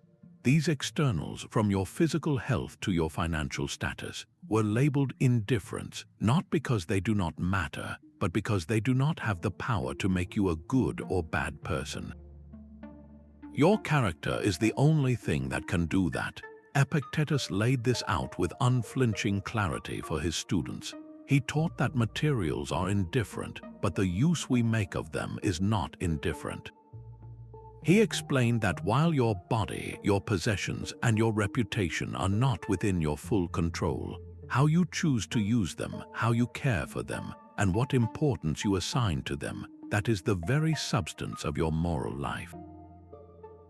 These externals, from your physical health to your financial status, were labeled indifference, not because they do not matter, but because they do not have the power to make you a good or bad person. Your character is the only thing that can do that. Epictetus laid this out with unflinching clarity for his students. He taught that materials are indifferent, but the use we make of them is not indifferent. He explained that while your body, your possessions, and your reputation are not within your full control, how you choose to use them, how you care for them, and what importance you assign to them, that is the very substance of your moral life.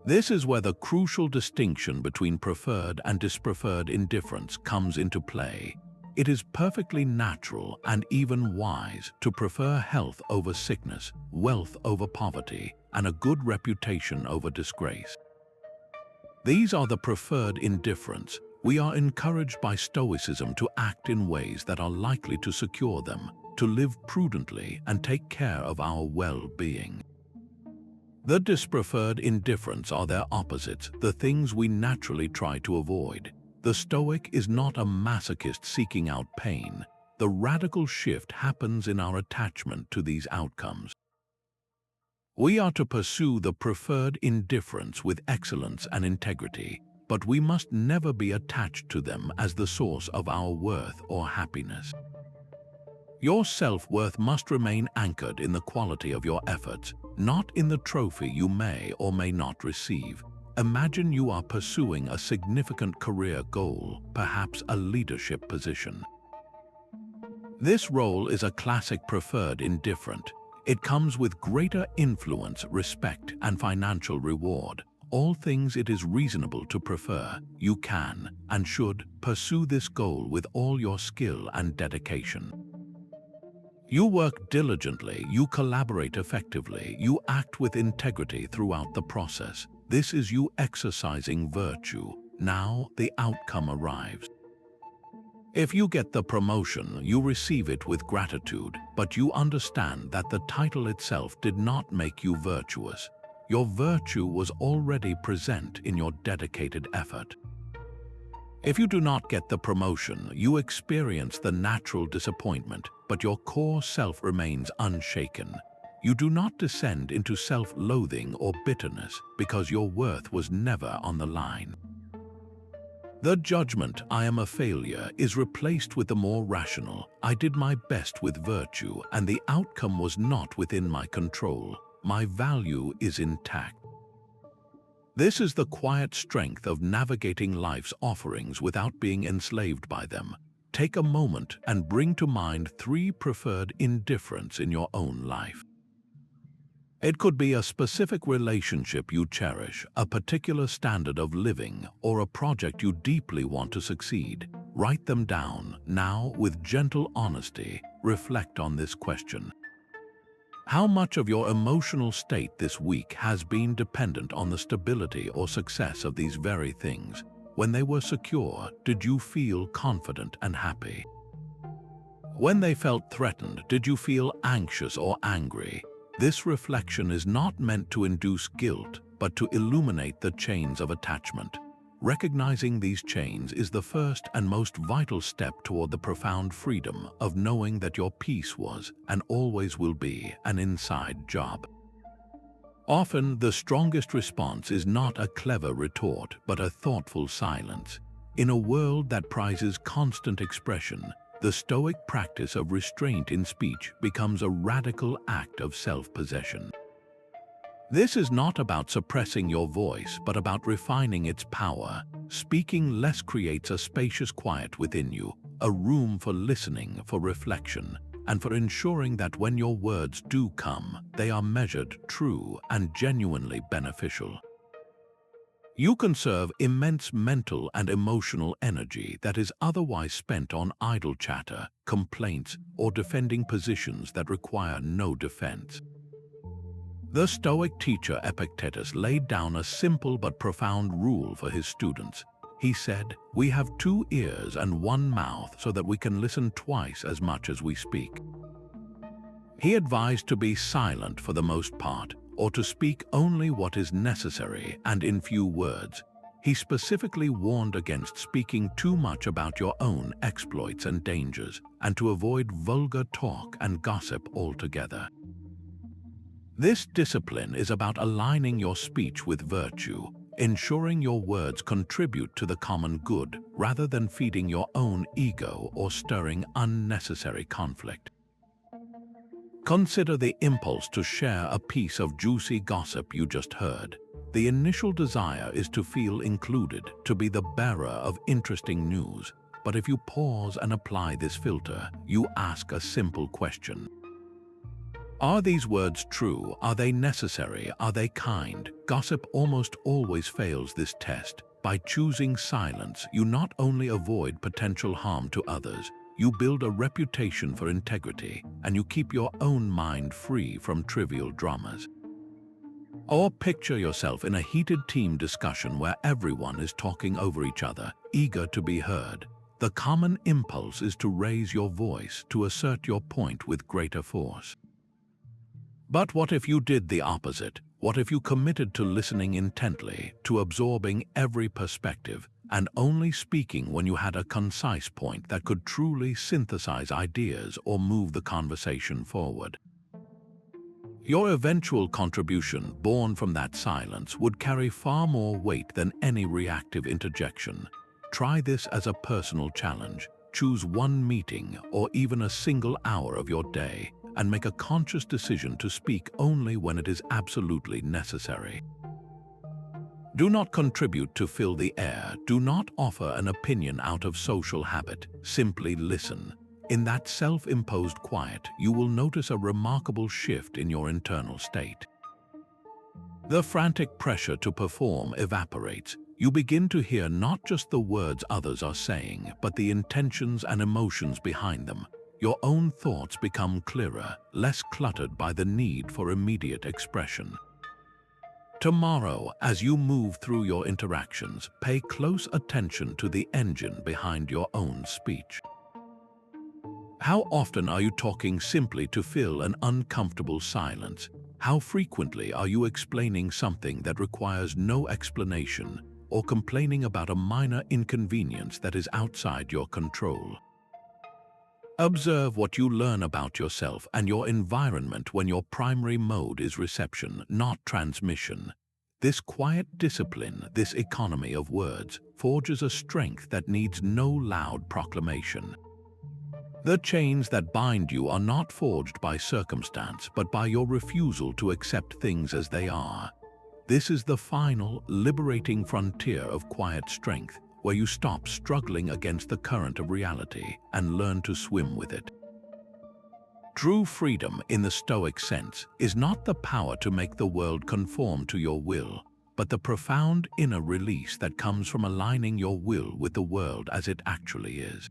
This is where the crucial distinction between preferred and dispreferred indifference comes into play. It is perfectly natural and even wise to prefer health over sickness, wealth over poverty, and a good reputation over disgrace. These are the preferred indifference. We are encouraged by Stoicism to act in ways that are likely to secure them, to live prudently and take care of our well-being. The dispreferred indifference are their opposites, the things we naturally try to avoid. The Stoic is not a masochist seeking out pain. The radical shift happens in our attachment to these outcomes. We are to pursue the preferred indifference with excellence and integrity, but we must never be attached to them as the source of our worth or happiness. Your self-worth must remain anchored in the quality of your efforts, not in the trophy you may or may not receive. Imagine you are pursuing a significant career goal, perhaps a leadership position. This role is a classic preferred indifferent. It comes with greater influence, respect, and financial reward. All things it is reasonable to prefer. You can and should pursue this goal with all your skill and dedication. You work diligently, you collaborate effectively, you act with integrity throughout the process. This is you exercising virtue. Now the outcome arrives. If you get the promotion, you receive it with gratitude, but you understand that the title itself did not make you virtuous. Your virtue was already present in your dedicated effort. If you do not get the promotion, you experience the natural disappointment, but your core self remains unshaken. You do not descend into self-loathing or bitterness because your worth was never on the line. The judgment, I am a failure, is replaced with the more rational, I did my best with virtue and the outcome was not within my control. My value is intact. This is the quiet strength of navigating life's offerings without being enslaved by them. Take a moment and bring to mind 3 preferred indifference in your own life. It could be a specific relationship you cherish, a particular standard of living, or a project you deeply want to succeed. Write them down. Now, with gentle honesty, reflect on this question. How much of your emotional state this week has been dependent on the stability or success of these very things? When they were secure, did you feel confident and happy? When they felt threatened, did you feel anxious or angry? This reflection is not meant to induce guilt, but to illuminate the chains of attachment. Recognizing these chains is the first and most vital step toward the profound freedom of knowing that your peace was, and always will be, an inside job. Often, the strongest response is not a clever retort, but a thoughtful silence. In a world that prizes constant expression, the Stoic practice of restraint in speech becomes a radical act of self-possession. This is not about suppressing your voice, but about refining its power. Speaking less creates a spacious quiet within you, a room for listening, for reflection. and for ensuring that when your words do come, they are measured, true, and genuinely beneficial. You conserve immense mental and emotional energy that is otherwise spent on idle chatter, complaints, or defending positions that require no defense. The Stoic teacher Epictetus laid down a simple but profound rule for his students. He said, "We have 2 ears and 1 mouth so that we can listen twice as much as we speak." He advised to be silent for the most part, or to speak only what is necessary and in few words. He specifically warned against speaking too much about your own exploits and dangers, and to avoid vulgar talk and gossip altogether. This discipline is about aligning your speech with virtue, ensuring your words contribute to the common good rather than feeding your own ego or stirring unnecessary conflict. Consider the impulse to share a piece of juicy gossip you just heard. The initial desire is to feel included, to be the bearer of interesting news. But if you pause and apply this filter, you ask a simple question. Are these words true? Are they necessary? Are they kind? Gossip almost always fails this test. By choosing silence, you not only avoid potential harm to others, you build a reputation for integrity, and you keep your own mind free from trivial dramas. Or picture yourself in a heated team discussion where everyone is talking over each other, eager to be heard. The common impulse is to raise your voice, to assert your point with greater force. But what if you did the opposite? What if you committed to listening intently, to absorbing every perspective, and only speaking when you had a concise point that could truly synthesize ideas or move the conversation forward? Your eventual contribution, born from that silence, would carry far more weight than any reactive interjection. Try this as a personal challenge. Choose one meeting or even a single hour of your day and make a conscious decision to speak only when it is absolutely necessary. Do not contribute to fill the air. Do not offer an opinion out of social habit. Simply listen. In that self-imposed quiet, you will notice a remarkable shift in your internal state. The frantic pressure to perform evaporates. You begin to hear not just the words others are saying, but the intentions and emotions behind them. Your own thoughts become clearer, less cluttered by the need for immediate expression. Tomorrow, as you move through your interactions, pay close attention to the engine behind your own speech. How often are you talking simply to fill an uncomfortable silence? How frequently are you explaining something that requires no explanation, or complaining about a minor inconvenience that is outside your control? Observe what you learn about yourself and your environment when your primary mode is reception, not transmission. This quiet discipline, this economy of words, forges a strength that needs no loud proclamation. The chains that bind you are not forged by circumstance, but by your refusal to accept things as they are. This is the final, liberating frontier of quiet strength, where you stop struggling against the current of reality and learn to swim with it. True freedom, in the Stoic sense, is not the power to make the world conform to your will, but the profound inner release that comes from aligning your will with the world as it actually is.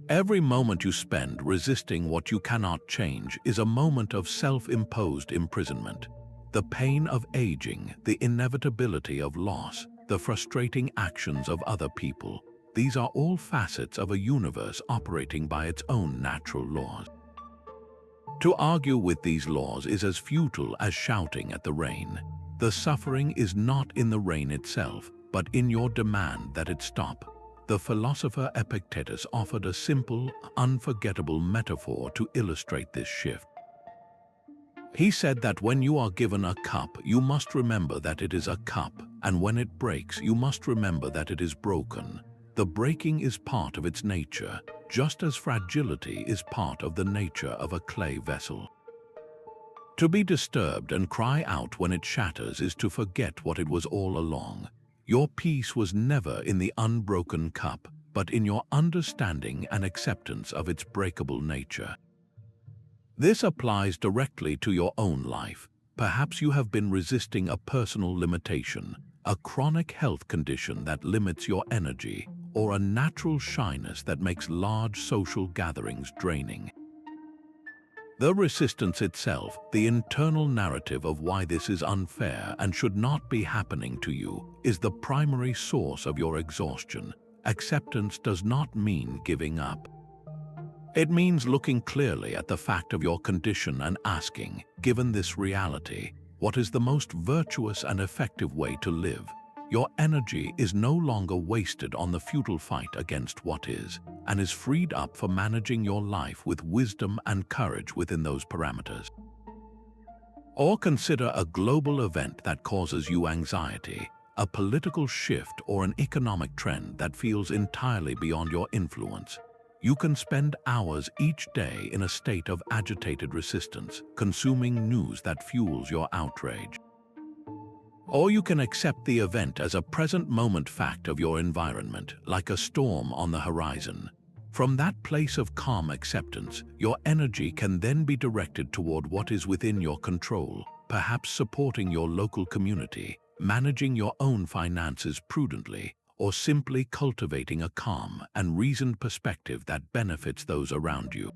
Every moment you spend resisting what you cannot change is a moment of self-imposed imprisonment. The pain of aging, the inevitability of loss, the frustrating actions of other people, these are all facets of a universe operating by its own natural laws. To argue with these laws is as futile as shouting at the rain. The suffering is not in the rain itself, but in your demand that it stop. The philosopher Epictetus offered a simple, unforgettable metaphor to illustrate this shift. He said that when you are given a cup, you must remember that it is a cup, and when it breaks, you must remember that it is broken. The breaking is part of its nature, just as fragility is part of the nature of a clay vessel. To be disturbed and cry out when it shatters is to forget what it was all along. Your peace was never in the unbroken cup, but in your understanding and acceptance of its breakable nature. This applies directly to your own life. Perhaps you have been resisting a personal limitation, a chronic health condition that limits your energy, or a natural shyness that makes large social gatherings draining. The resistance itself, the internal narrative of why this is unfair and should not be happening to you, is the primary source of your exhaustion. Acceptance does not mean giving up. It means looking clearly at the fact of your condition and asking, given this reality, what is the most virtuous and effective way to live? Your energy is no longer wasted on the futile fight against what is, and is freed up for managing your life with wisdom and courage within those parameters. Or consider a global event that causes you anxiety, a political shift or an economic trend that feels entirely beyond your influence. You can spend hours each day in a state of agitated resistance, consuming news that fuels your outrage. Or you can accept the event as a present-moment fact of your environment, like a storm on the horizon. From that place of calm acceptance, your energy can then be directed toward what is within your control, perhaps supporting your local community, managing your own finances prudently, or simply cultivating a calm and reasoned perspective that benefits those around you.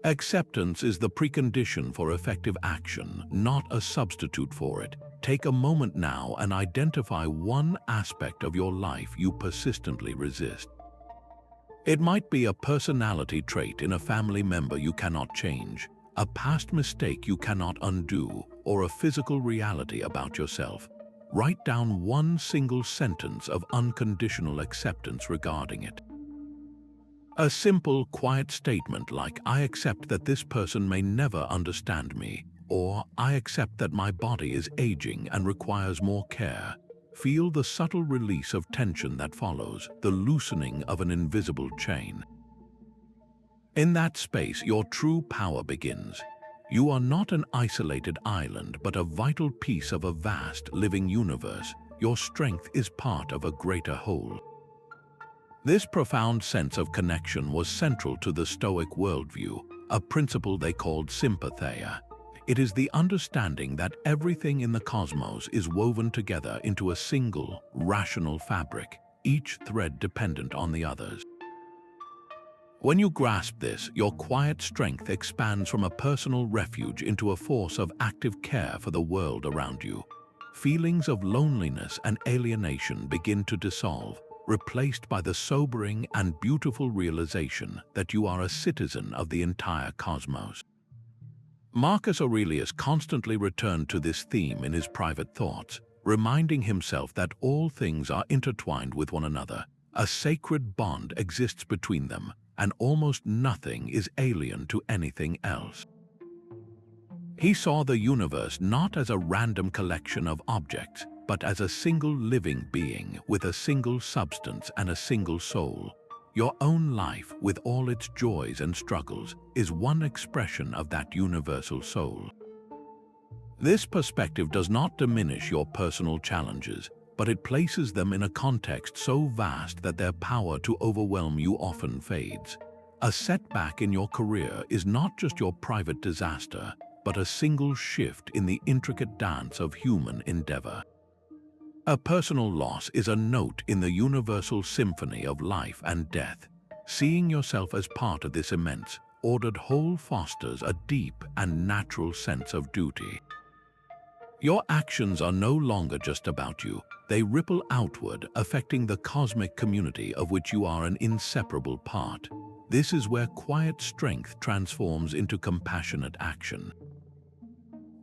Acceptance is the precondition for effective action, not a substitute for it. Take a moment now and identify one aspect of your life you persistently resist. It might be a personality trait in a family member you cannot change, a past mistake you cannot undo, or a physical reality about yourself. Write down one single sentence of unconditional acceptance regarding it. A simple, quiet statement like, "I accept that this person may never understand me," or "I accept that my body is aging and requires more care." Feel the subtle release of tension that follows, the loosening of an invisible chain. In that space, your true power begins. You are not an isolated island, but a vital piece of a vast, living universe. Your strength is part of a greater whole. This profound sense of connection was central to the Stoic worldview, a principle they called sympatheia. It is the understanding that everything in the cosmos is woven together into a single, rational fabric, each thread dependent on the others. When you grasp this, your quiet strength expands from a personal refuge into a force of active care for the world around you. Feelings of loneliness and alienation begin to dissolve, replaced by the sobering and beautiful realization that you are a citizen of the entire cosmos. Marcus Aurelius constantly returned to this theme in his private thoughts, reminding himself that all things are intertwined with one another. A sacred bond exists between them, and almost nothing is alien to anything else. He saw the universe not as a random collection of objects, but as a single living being with a single substance and a single soul. Your own life, with all its joys and struggles, is one expression of that universal soul. This perspective does not diminish your personal challenges, but it places them in a context so vast that their power to overwhelm you often fades. A setback in your career is not just your private disaster, but a single shift in the intricate dance of human endeavor. A personal loss is a note in the universal symphony of life and death. Seeing yourself as part of this immense, ordered whole fosters a deep and natural sense of duty. Your actions are no longer just about you. They ripple outward, affecting the cosmic community of which you are an inseparable part. This is where quiet strength transforms into compassionate action.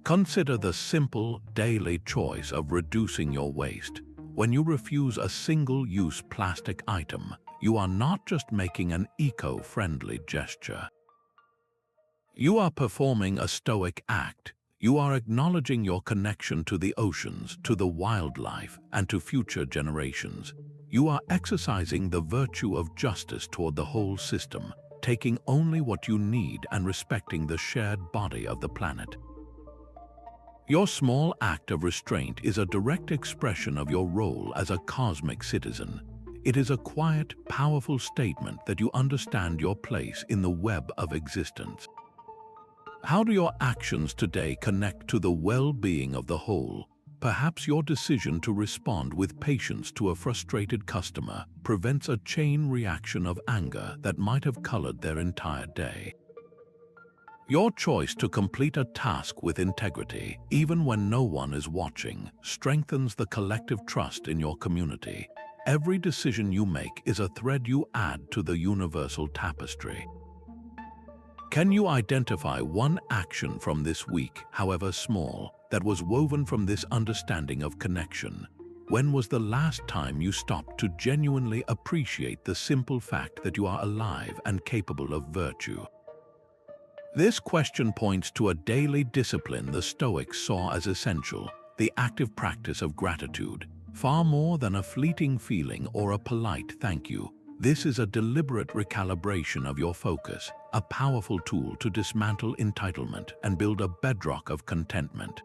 Consider the simple, daily choice of reducing your waste. When you refuse a single-use plastic item, you are not just making an eco-friendly gesture. You are performing a Stoic act. You are acknowledging your connection to the oceans, to the wildlife, and to future generations. You are exercising the virtue of justice toward the whole system, taking only what you need and respecting the shared body of the planet. Your small act of restraint is a direct expression of your role as a cosmic citizen. It is a quiet, powerful statement that you understand your place in the web of existence. How do your actions today connect to the well-being of the whole? Perhaps your decision to respond with patience to a frustrated customer prevents a chain reaction of anger that might have colored their entire day. Your choice to complete a task with integrity, even when no one is watching, strengthens the collective trust in your community. Every decision you make is a thread you add to the universal tapestry. Can you identify one action from this week, however small, that was woven from this understanding of connection? When was the last time you stopped to genuinely appreciate the simple fact that you are alive and capable of virtue? This question points to a daily discipline the Stoics saw as essential, the active practice of gratitude. Far more than a fleeting feeling or a polite thank you, this is a deliberate recalibration of your focus, a powerful tool to dismantle entitlement and build a bedrock of contentment.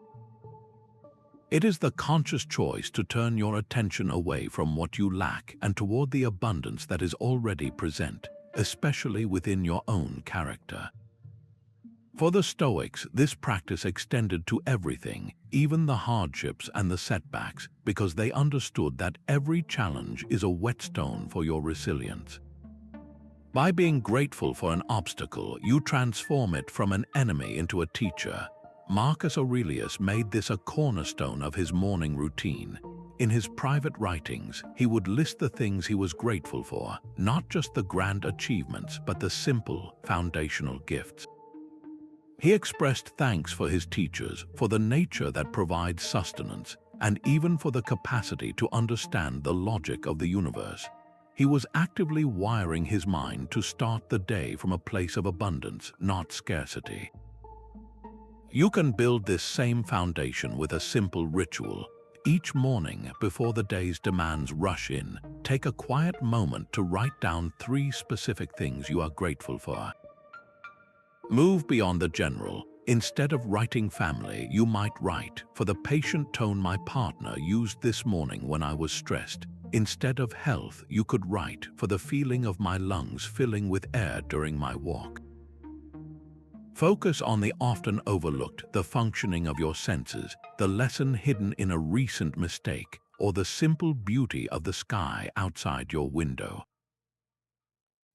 It is the conscious choice to turn your attention away from what you lack and toward the abundance that is already present, especially within your own character. For the Stoics, this practice extended to everything, even the hardships and the setbacks, because they understood that every challenge is a whetstone for your resilience. By being grateful for an obstacle, you transform it from an enemy into a teacher. Marcus Aurelius made this a cornerstone of his morning routine. In his private writings, he would list the things he was grateful for, not just the grand achievements, but the simple, foundational gifts. He expressed thanks for his teachers, for the nature that provides sustenance, and even for the capacity to understand the logic of the universe. He was actively wiring his mind to start the day from a place of abundance, not scarcity. You can build this same foundation with a simple ritual. Each morning, before the day's demands rush in, take a quiet moment to write down 3 specific things you are grateful for. Move beyond the general. Instead of writing family, you might write, for the patient tone my partner used this morning when I was stressed. Instead of health, you could write, for the feeling of my lungs filling with air during my walk. Focus on the often overlooked, the functioning of your senses, the lesson hidden in a recent mistake, or the simple beauty of the sky outside your window.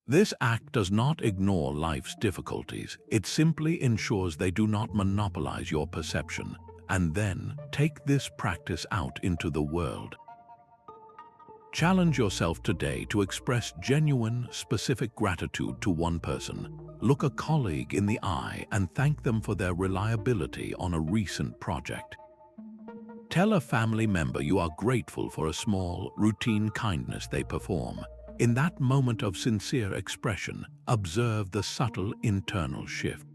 This act does not ignore life's difficulties, it simply ensures they do not monopolize your perception, and then take this practice out into the world. Challenge yourself today to express genuine, specific gratitude to one person. Look a colleague in the eye and thank them for their reliability on a recent project. Tell a family member you are grateful for a small, routine kindness they perform. In that moment of sincere expression, observe the subtle internal shift.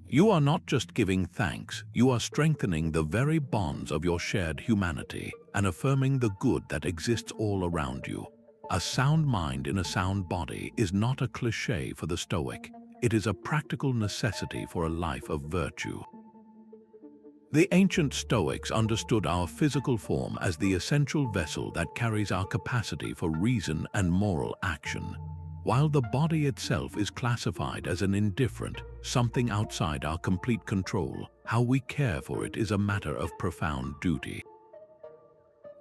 You are not just giving thanks, you are strengthening the very bonds of your shared humanity and affirming the good that exists all around you. A sound mind in a sound body is not a cliché for the Stoic, it is a practical necessity for a life of virtue. The ancient Stoics understood our physical form as the essential vessel that carries our capacity for reason and moral action, while the body itself is classified as an indifferent, something outside our complete control. How we care for it is a matter of profound duty.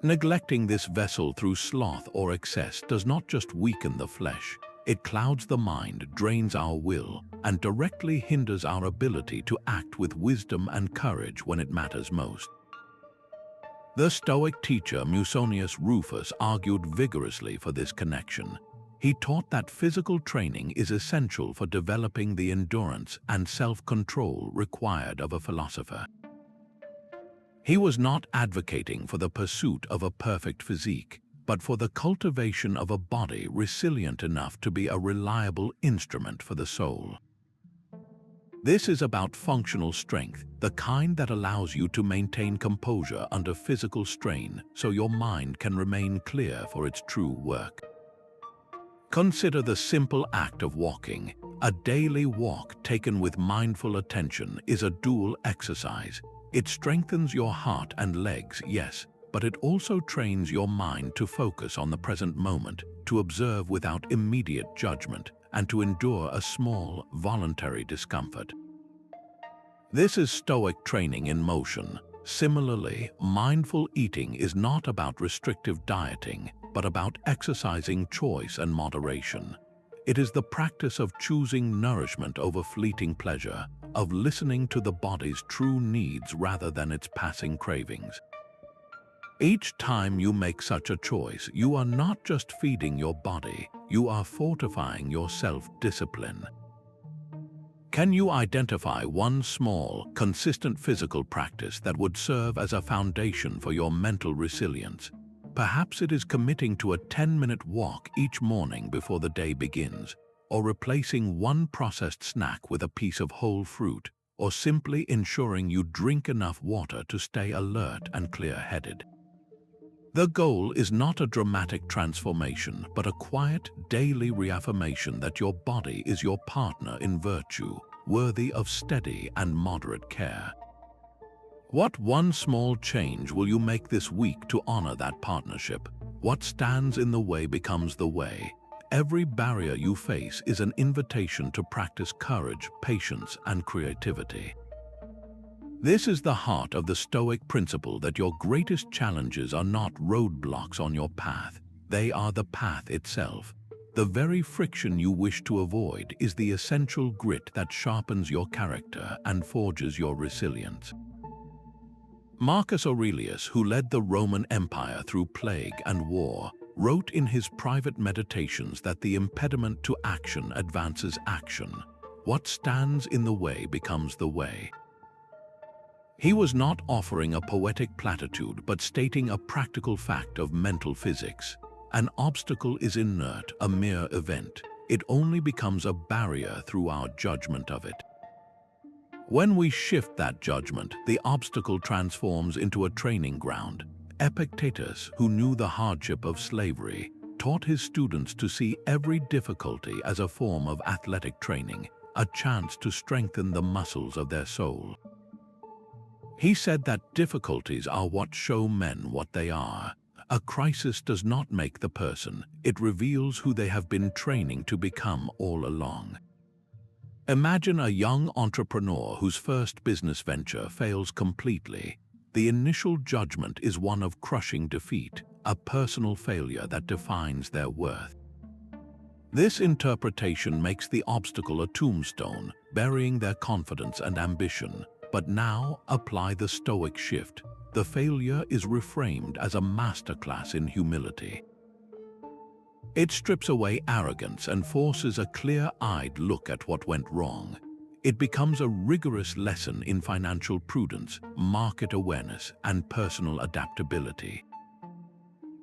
Neglecting this vessel through sloth or excess does not just weaken the flesh, it clouds the mind, drains our will, and directly hinders our ability to act with wisdom and courage when it matters most. The Stoic teacher Musonius Rufus argued vigorously for this connection. He taught that physical training is essential for developing the endurance and self-control required of a philosopher. He was not advocating for the pursuit of a perfect physique, but for the cultivation of a body resilient enough to be a reliable instrument for the soul. This is about functional strength, the kind that allows you to maintain composure under physical strain so your mind can remain clear for its true work. Consider the simple act of walking. A daily walk taken with mindful attention is a dual exercise. It strengthens your heart and legs, yes, but it also trains your mind to focus on the present moment, to observe without immediate judgment, and to endure a small, voluntary discomfort. This is Stoic training in motion. Similarly, mindful eating is not about restrictive dieting, but about exercising choice and moderation. It is the practice of choosing nourishment over fleeting pleasure, of listening to the body's true needs rather than its passing cravings. Each time you make such a choice, you are not just feeding your body, you are fortifying your self-discipline. Can you identify one small, consistent physical practice that would serve as a foundation for your mental resilience? Perhaps it is committing to a 10-minute walk each morning before the day begins, or replacing one processed snack with a piece of whole fruit, or simply ensuring you drink enough water to stay alert and clear-headed. The goal is not a dramatic transformation, but a quiet, daily reaffirmation that your body is your partner in virtue, worthy of steady and moderate care. What one small change will you make this week to honor that partnership? What stands in the way becomes the way. Every barrier you face is an invitation to practice courage, patience, and creativity. This is the heart of the Stoic principle that your greatest challenges are not roadblocks on your path. They are the path itself. The very friction you wish to avoid is the essential grit that sharpens your character and forges your resilience. Marcus Aurelius, who led the Roman Empire through plague and war, wrote in his private meditations that the impediment to action advances action. What stands in the way becomes the way. He was not offering a poetic platitude, but stating a practical fact of mental physics. An obstacle is inert, a mere event. It only becomes a barrier through our judgment of it. When we shift that judgment, the obstacle transforms into a training ground. Epictetus, who knew the hardship of slavery, taught his students to see every difficulty as a form of athletic training, a chance to strengthen the muscles of their soul. He said that difficulties are what show men what they are. A crisis does not make the person, it reveals who they have been training to become all along. Imagine a young entrepreneur whose first business venture fails completely. The initial judgment is one of crushing defeat, a personal failure that defines their worth. This interpretation makes the obstacle a tombstone, burying their confidence and ambition. But now apply the Stoic shift. The failure is reframed as a masterclass in humility. It strips away arrogance and forces a clear-eyed look at what went wrong. It becomes a rigorous lesson in financial prudence, market awareness, and personal adaptability.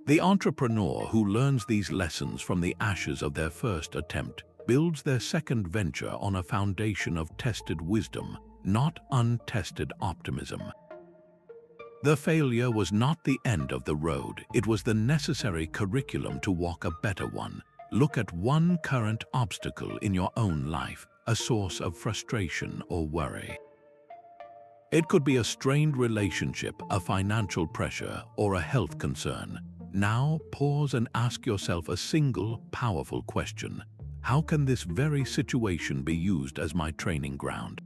The entrepreneur who learns these lessons from the ashes of their first attempt builds their second venture on a foundation of tested wisdom, not untested optimism. The failure was not the end of the road, it was the necessary curriculum to walk a better one. Look at one current obstacle in your own life, a source of frustration or worry. It could be a strained relationship, a financial pressure, or a health concern. Now pause and ask yourself a single, powerful question. How can this very situation be used as my training ground?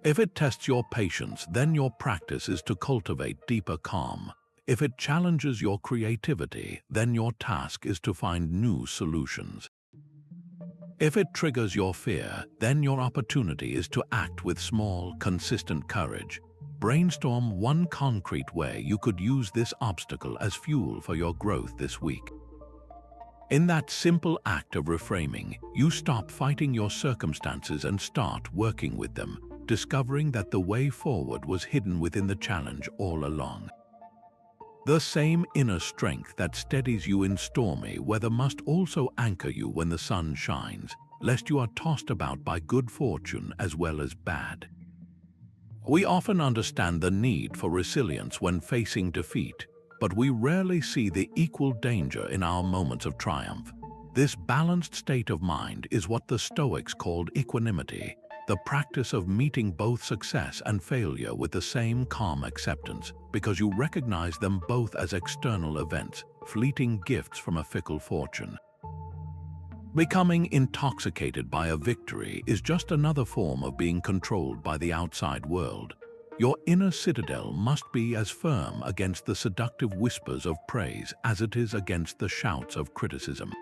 If it tests your patience, then your practice is to cultivate deeper calm. If it challenges your creativity, then your task is to find new solutions. If it triggers your fear, then your opportunity is to act with small, consistent courage. Brainstorm one concrete way you could use this obstacle as fuel for your growth this week. In that simple act of reframing, you stop fighting your circumstances and start working with them, discovering that the way forward was hidden within the challenge all along. The same inner strength that steadies you in stormy weather must also anchor you when the sun shines, lest you are tossed about by good fortune as well as bad. We often understand the need for resilience when facing defeat, but we rarely see the equal danger in our moments of triumph. This balanced state of mind is what the Stoics called equanimity. the practice of meeting both success and failure with the same calm acceptance, because you recognize them both as external events, fleeting gifts from a fickle fortune. Becoming intoxicated by a victory is just another form of being controlled by the outside world. Your inner citadel must be as firm against the seductive whispers of praise as it is against the shouts of criticism.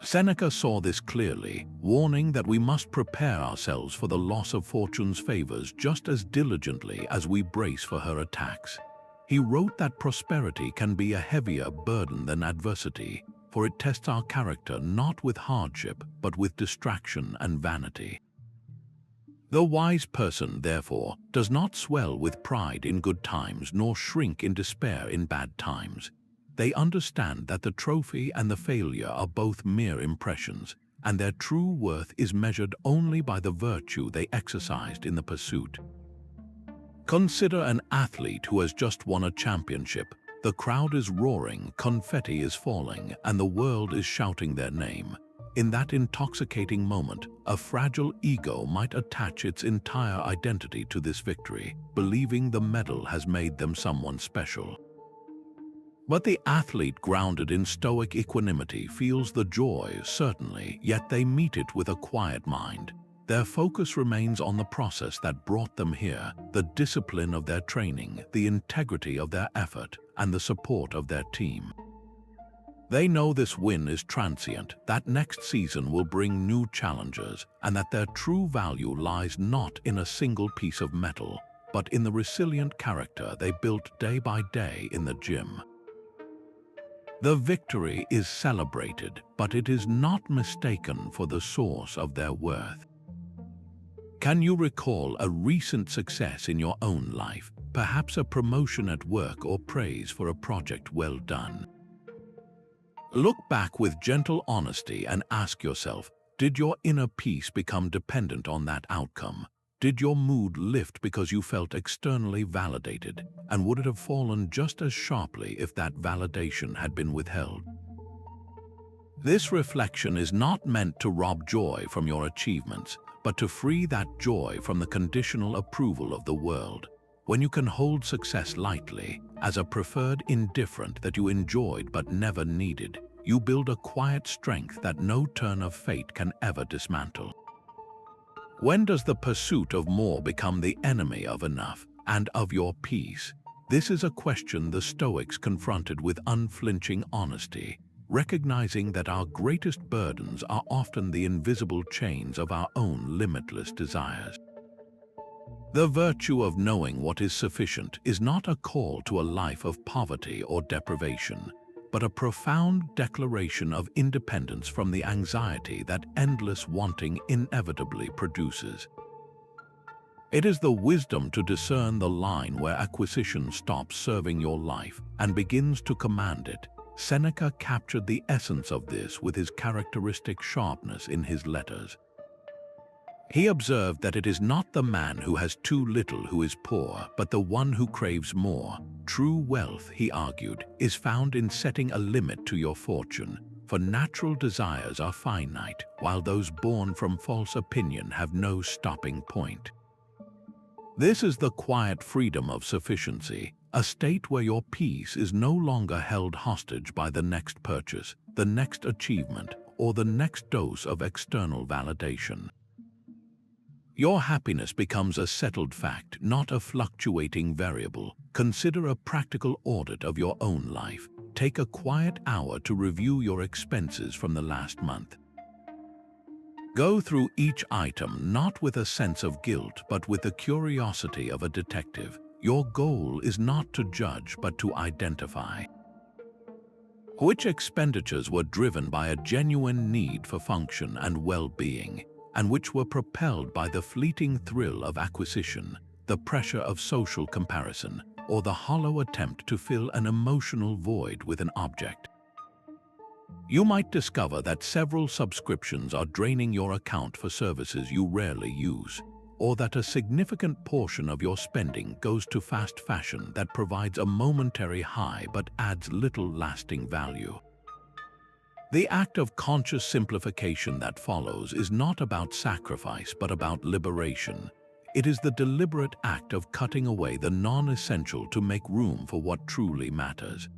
Seneca saw this clearly, warning that we must prepare ourselves for the loss of fortune's favors just as diligently as we brace for her attacks. He wrote that prosperity can be a heavier burden than adversity, for it tests our character not with hardship, but with distraction and vanity. The wise person, therefore, does not swell with pride in good times, nor shrink in despair in bad times. They understand that the trophy and the failure are both mere impressions, and their true worth is measured only by the virtue they exercised in the pursuit. Consider an athlete who has just won a championship. The crowd is roaring, confetti is falling, and the world is shouting their name. In that intoxicating moment, a fragile ego might attach its entire identity to this victory, believing the medal has made them someone special. But the athlete grounded in stoic equanimity feels the joy, certainly, yet they meet it with a quiet mind. Their focus remains on the process that brought them here, the discipline of their training, the integrity of their effort, and the support of their team. They know this win is transient, that next season will bring new challengers, and that their true value lies not in a single piece of metal, but in the resilient character they built day by day in the gym. The victory is celebrated, but it is not mistaken for the source of their worth. Can you recall a recent success in your own life, perhaps a promotion at work or praise for a project well done? Look back with gentle honesty and ask yourself, did your inner peace become dependent on that outcome? Did your mood lift because you felt externally validated, and would it have fallen just as sharply if that validation had been withheld? This reflection is not meant to rob joy from your achievements, but to free that joy from the conditional approval of the world. When you can hold success lightly, as a preferred indifferent that you enjoyed but never needed, you build a quiet strength that no turn of fate can ever dismantle. When does the pursuit of more become the enemy of enough and of your peace? This is a question the Stoics confronted with unflinching honesty, recognizing that our greatest burdens are often the invisible chains of our own limitless desires. The virtue of knowing what is sufficient is not a call to a life of poverty or deprivation, but a profound declaration of independence from the anxiety that endless wanting inevitably produces. It is the wisdom to discern the line where acquisition stops serving your life and begins to command it. Seneca captured the essence of this with his characteristic sharpness in his letters. He observed that it is not the man who has too little who is poor, but the one who craves more. True wealth, he argued, is found in setting a limit to your fortune, for natural desires are finite, while those born from false opinion have no stopping point. This is the quiet freedom of sufficiency, a state where your peace is no longer held hostage by the next purchase, the next achievement, or the next dose of external validation. Your happiness becomes a settled fact, not a fluctuating variable. Consider a practical audit of your own life. Take a quiet hour to review your expenses from the last month. Go through each item not with a sense of guilt, but with the curiosity of a detective. Your goal is not to judge, but to identify. Which expenditures were driven by a genuine need for function and well-being, and which were propelled by the fleeting thrill of acquisition, the pressure of social comparison, or the hollow attempt to fill an emotional void with an object? You might discover that several subscriptions are draining your account for services you rarely use, or that a significant portion of your spending goes to fast fashion that provides a momentary high but adds little lasting value. The act of conscious simplification that follows is not about sacrifice but about liberation. It is the deliberate act of cutting away the non-essential to make room for what truly matters.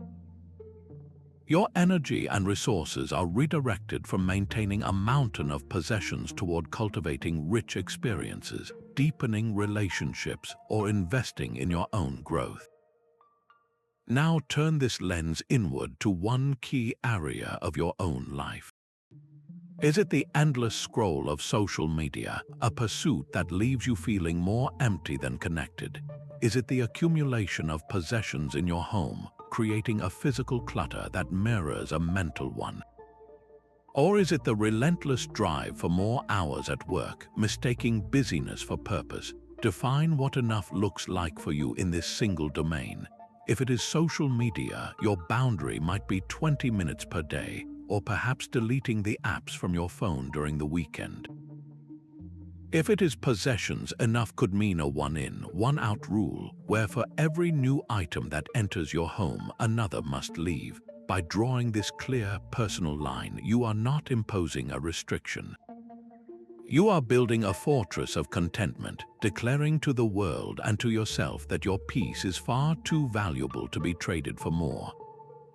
Your energy and resources are redirected from maintaining a mountain of possessions toward cultivating rich experiences, deepening relationships, or investing in your own growth. Now turn this lens inward to one key area of your own life. Is it the endless scroll of social media, a pursuit that leaves you feeling more empty than connected? Is it the accumulation of possessions in your home, creating a physical clutter that mirrors a mental one? Or is it the relentless drive for more hours at work, mistaking busyness for purpose? Define what enough looks like for you in this single domain. If it is social media, your boundary might be 20 minutes per day, or perhaps deleting the apps from your phone during the weekend. If it is possessions, enough could mean a one-in, one-out rule, where for every new item that enters your home, another must leave. By drawing this clear, personal line, you are not imposing a restriction. You are building a fortress of contentment, declaring to the world and to yourself that your peace is far too valuable to be traded for more.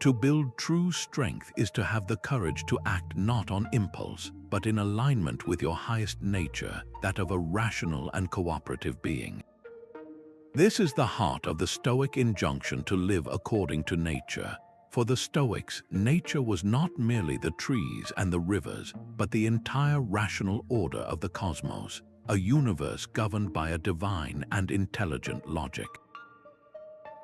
To build true strength is to have the courage to act not on impulse, but in alignment with your highest nature, that of a rational and cooperative being. This is the heart of the Stoic injunction to live according to nature. For the Stoics, nature was not merely the trees and the rivers, but the entire rational order of the cosmos, a universe governed by a divine and intelligent logic.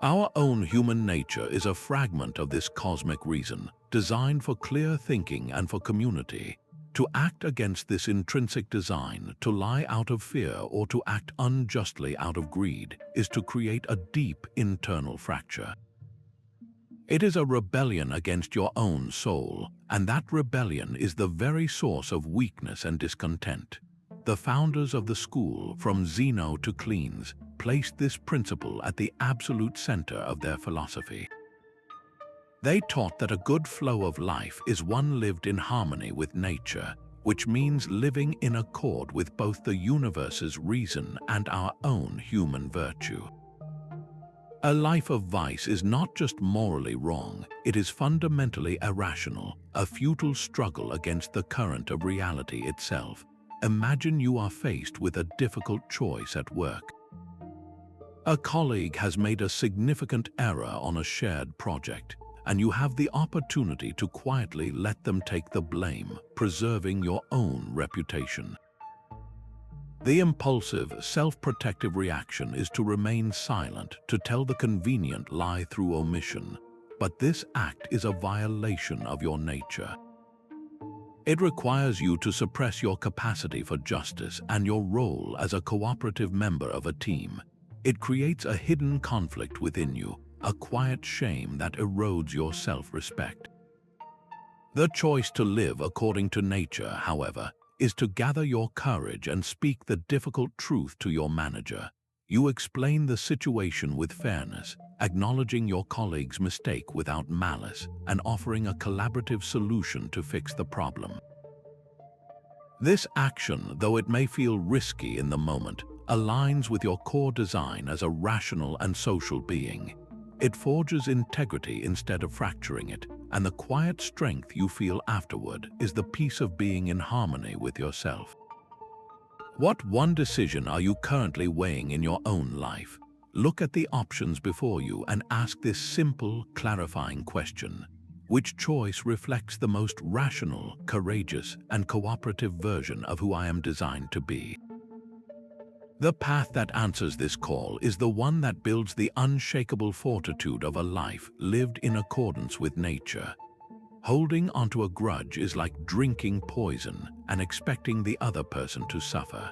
Our own human nature is a fragment of this cosmic reason, designed for clear thinking and for community. To act against this intrinsic design, to lie out of fear or to act unjustly out of greed, is to create a deep internal fracture. It is a rebellion against your own soul, and that rebellion is the very source of weakness and discontent. The founders of the school, from Zeno to Cleans, placed this principle at the absolute center of their philosophy. They taught that a good flow of life is one lived in harmony with nature, which means living in accord with both the universe's reason and our own human virtue. A life of vice is not just morally wrong, it is fundamentally irrational, a futile struggle against the current of reality itself. Imagine you are faced with a difficult choice at work. A colleague has made a significant error on a shared project, and you have the opportunity to quietly let them take the blame, preserving your own reputation. The impulsive, self-protective reaction is to remain silent, to tell the convenient lie through omission. But this act is a violation of your nature. It requires you to suppress your capacity for justice and your role as a cooperative member of a team. It creates a hidden conflict within you, a quiet shame that erodes your self-respect. The choice to live according to nature, however, is to gather your courage and speak the difficult truth to your manager. You explain the situation with fairness, acknowledging your colleague's mistake without malice, and offering a collaborative solution to fix the problem. This action, though it may feel risky in the moment, aligns with your core design as a rational and social being. It forges integrity instead of fracturing it, and the quiet strength you feel afterward is the peace of being in harmony with yourself. What one decision are you currently weighing in your own life? Look at the options before you and ask this simple, clarifying question. Which choice reflects the most rational, courageous, and cooperative version of who I am designed to be? The path that answers this call is the one that builds the unshakable fortitude of a life lived in accordance with nature. Holding onto a grudge is like drinking poison and expecting the other person to suffer.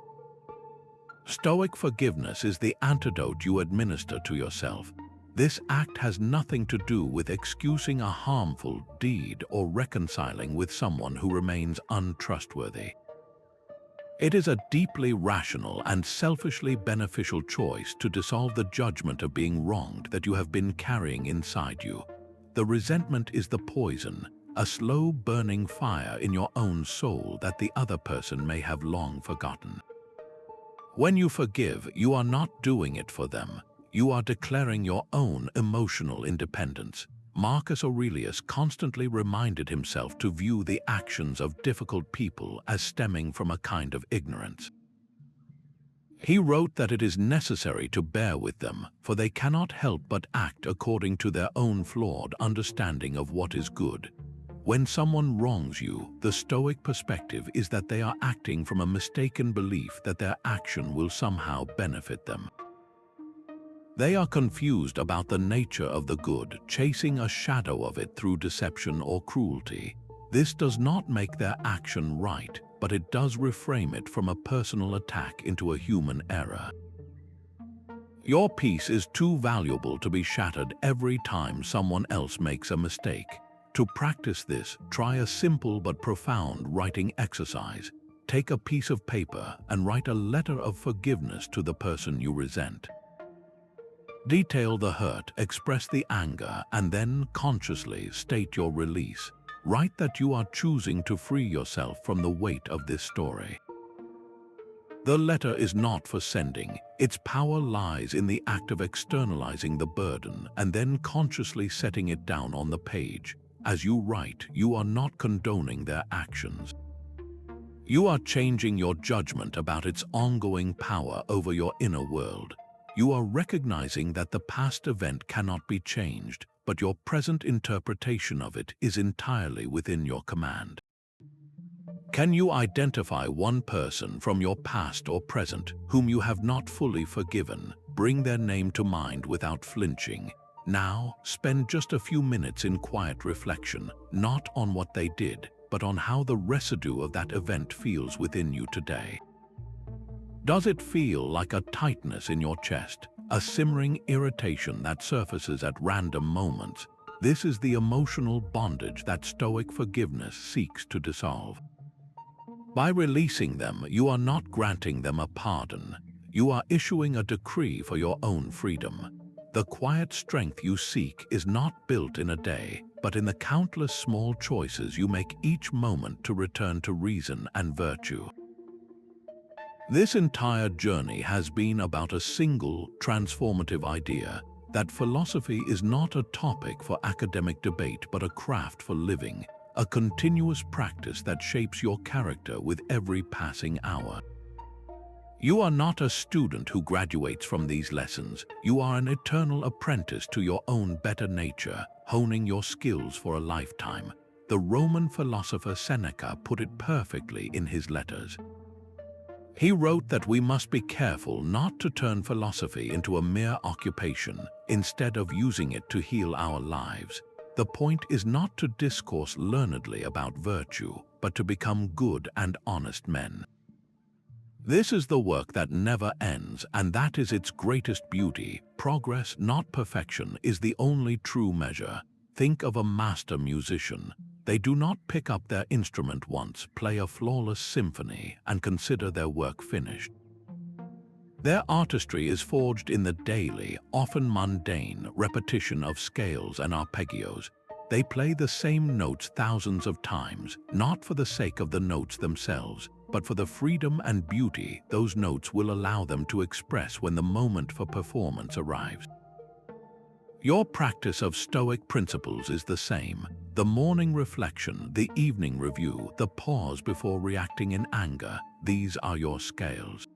Stoic forgiveness is the antidote you administer to yourself. This act has nothing to do with excusing a harmful deed or reconciling with someone who remains untrustworthy. It is a deeply rational and selfishly beneficial choice to dissolve the judgment of being wronged that you have been carrying inside you. The resentment is the poison, a slow burning fire in your own soul that the other person may have long forgotten. When you forgive, you are not doing it for them. You are declaring your own emotional independence. Marcus Aurelius constantly reminded himself to view the actions of difficult people as stemming from a kind of ignorance. He wrote that it is necessary to bear with them, for they cannot help but act according to their own flawed understanding of what is good. When someone wrongs you, the Stoic perspective is that they are acting from a mistaken belief that their action will somehow benefit them. They are confused about the nature of the good, chasing a shadow of it through deception or cruelty. This does not make their action right, but it does reframe it from a personal attack into a human error. Your peace is too valuable to be shattered every time someone else makes a mistake. To practice this, try a simple but profound writing exercise. Take a piece of paper and write a letter of forgiveness to the person you resent. Detail the hurt, express the anger, and then consciously state your release. Write that you are choosing to free yourself from the weight of this story. The letter is not for sending. Its power lies in the act of externalizing the burden and then consciously setting it down on the page. As you write, you are not condoning their actions. You are changing your judgment about its ongoing power over your inner world. You are recognizing that the past event cannot be changed, but your present interpretation of it is entirely within your command. Can you identify one person from your past or present whom you have not fully forgiven? Bring their name to mind without flinching. Now, spend just a few minutes in quiet reflection, not on what they did, but on how the residue of that event feels within you today. Does it feel like a tightness in your chest, a simmering irritation that surfaces at random moments? This is the emotional bondage that Stoic forgiveness seeks to dissolve. By releasing them, you are not granting them a pardon. You are issuing a decree for your own freedom. The quiet strength you seek is not built in a day, but in the countless small choices you make each moment to return to reason and virtue. This entire journey has been about a single, transformative idea, that philosophy is not a topic for academic debate but a craft for living, a continuous practice that shapes your character with every passing hour. You are not a student who graduates from these lessons. You are an eternal apprentice to your own better nature, honing your skills for a lifetime. The Roman philosopher Seneca put it perfectly in his letters. He wrote that we must be careful not to turn philosophy into a mere occupation, instead of using it to heal our lives. The point is not to discourse learnedly about virtue, but to become good and honest men. This is the work that never ends, and that is its greatest beauty. Progress, not perfection, is the only true measure. Think of a master musician. They do not pick up their instrument once, play a flawless symphony, and consider their work finished. Their artistry is forged in the daily, often mundane, repetition of scales and arpeggios. They play the same notes thousands of times, not for the sake of the notes themselves, but for the freedom and beauty those notes will allow them to express when the moment for performance arrives. Your practice of Stoic principles is the same. The morning reflection, the evening review, the pause before reacting in anger, these are your scales.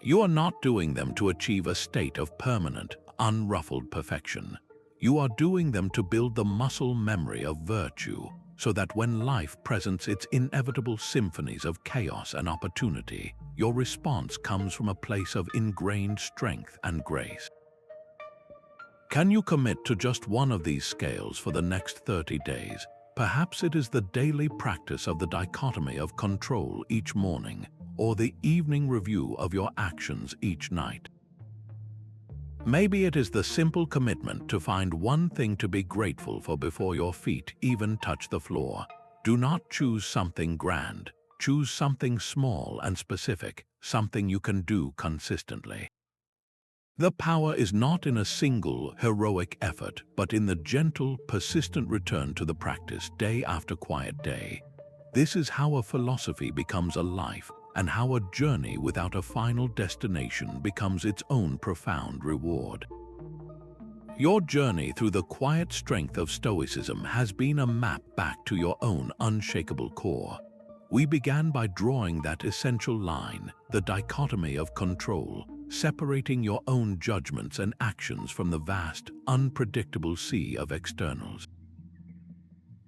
You are not doing them to achieve a state of permanent, unruffled perfection. You are doing them to build the muscle memory of virtue, so that when life presents its inevitable symphonies of chaos and opportunity, your response comes from a place of ingrained strength and grace. Can you commit to just one of these scales for the next 30 days? Perhaps it is the daily practice of the dichotomy of control each morning, or the evening review of your actions each night. Maybe it is the simple commitment to find one thing to be grateful for before your feet even touch the floor. Do not choose something grand. Choose something small and specific, something you can do consistently. The power is not in a single heroic effort, but in the gentle, persistent return to the practice day after quiet day. This is how a philosophy becomes a life, and how a journey without a final destination becomes its own profound reward. Your journey through the quiet strength of Stoicism has been a map back to your own unshakable core. We began by drawing that essential line, the dichotomy of control, separating your own judgments and actions from the vast, unpredictable sea of externals.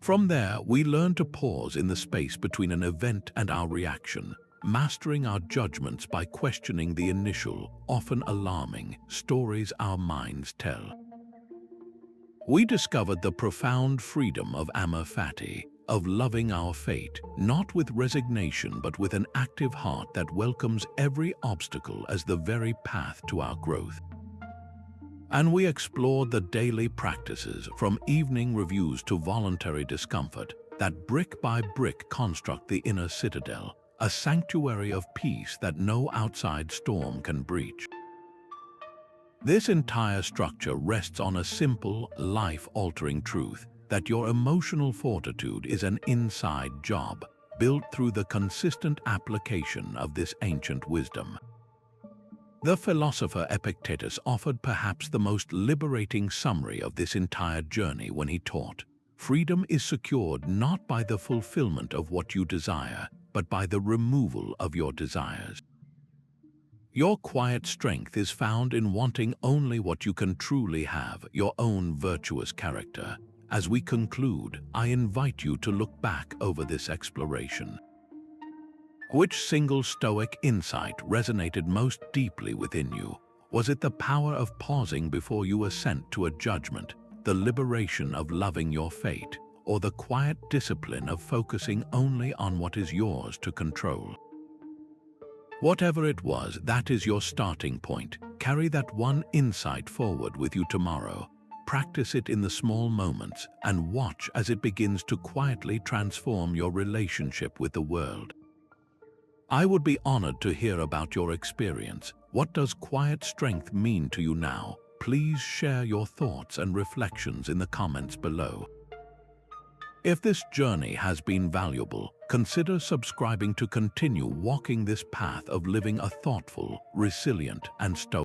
From there, we learn to pause in the space between an event and our reaction, mastering our judgments by questioning the initial, often alarming, stories our minds tell. We discovered the profound freedom of Amor Fati, of loving our fate, not with resignation but with an active heart that welcomes every obstacle as the very path to our growth. And we explored the daily practices, from evening reviews to voluntary discomfort, that brick by brick construct the inner citadel, a sanctuary of peace that no outside storm can breach. This entire structure rests on a simple, life-altering truth, that your emotional fortitude is an inside job, built through the consistent application of this ancient wisdom. The philosopher Epictetus offered perhaps the most liberating summary of this entire journey when he taught, "Freedom is secured not by the fulfillment of what you desire, but by the removal of your desires." Your quiet strength is found in wanting only what you can truly have, your own virtuous character. As we conclude, I invite you to look back over this exploration. Which single Stoic insight resonated most deeply within you? Was it the power of pausing before you assent to a judgment, the liberation of loving your fate, or the quiet discipline of focusing only on what is yours to control? Whatever it was, that is your starting point. Carry that one insight forward with you tomorrow. Practice it in the small moments and watch as it begins to quietly transform your relationship with the world. I would be honored to hear about your experience. What does quiet strength mean to you now? Please share your thoughts and reflections in the comments below. If this journey has been valuable, consider subscribing to continue walking this path of living a thoughtful, resilient, and stoic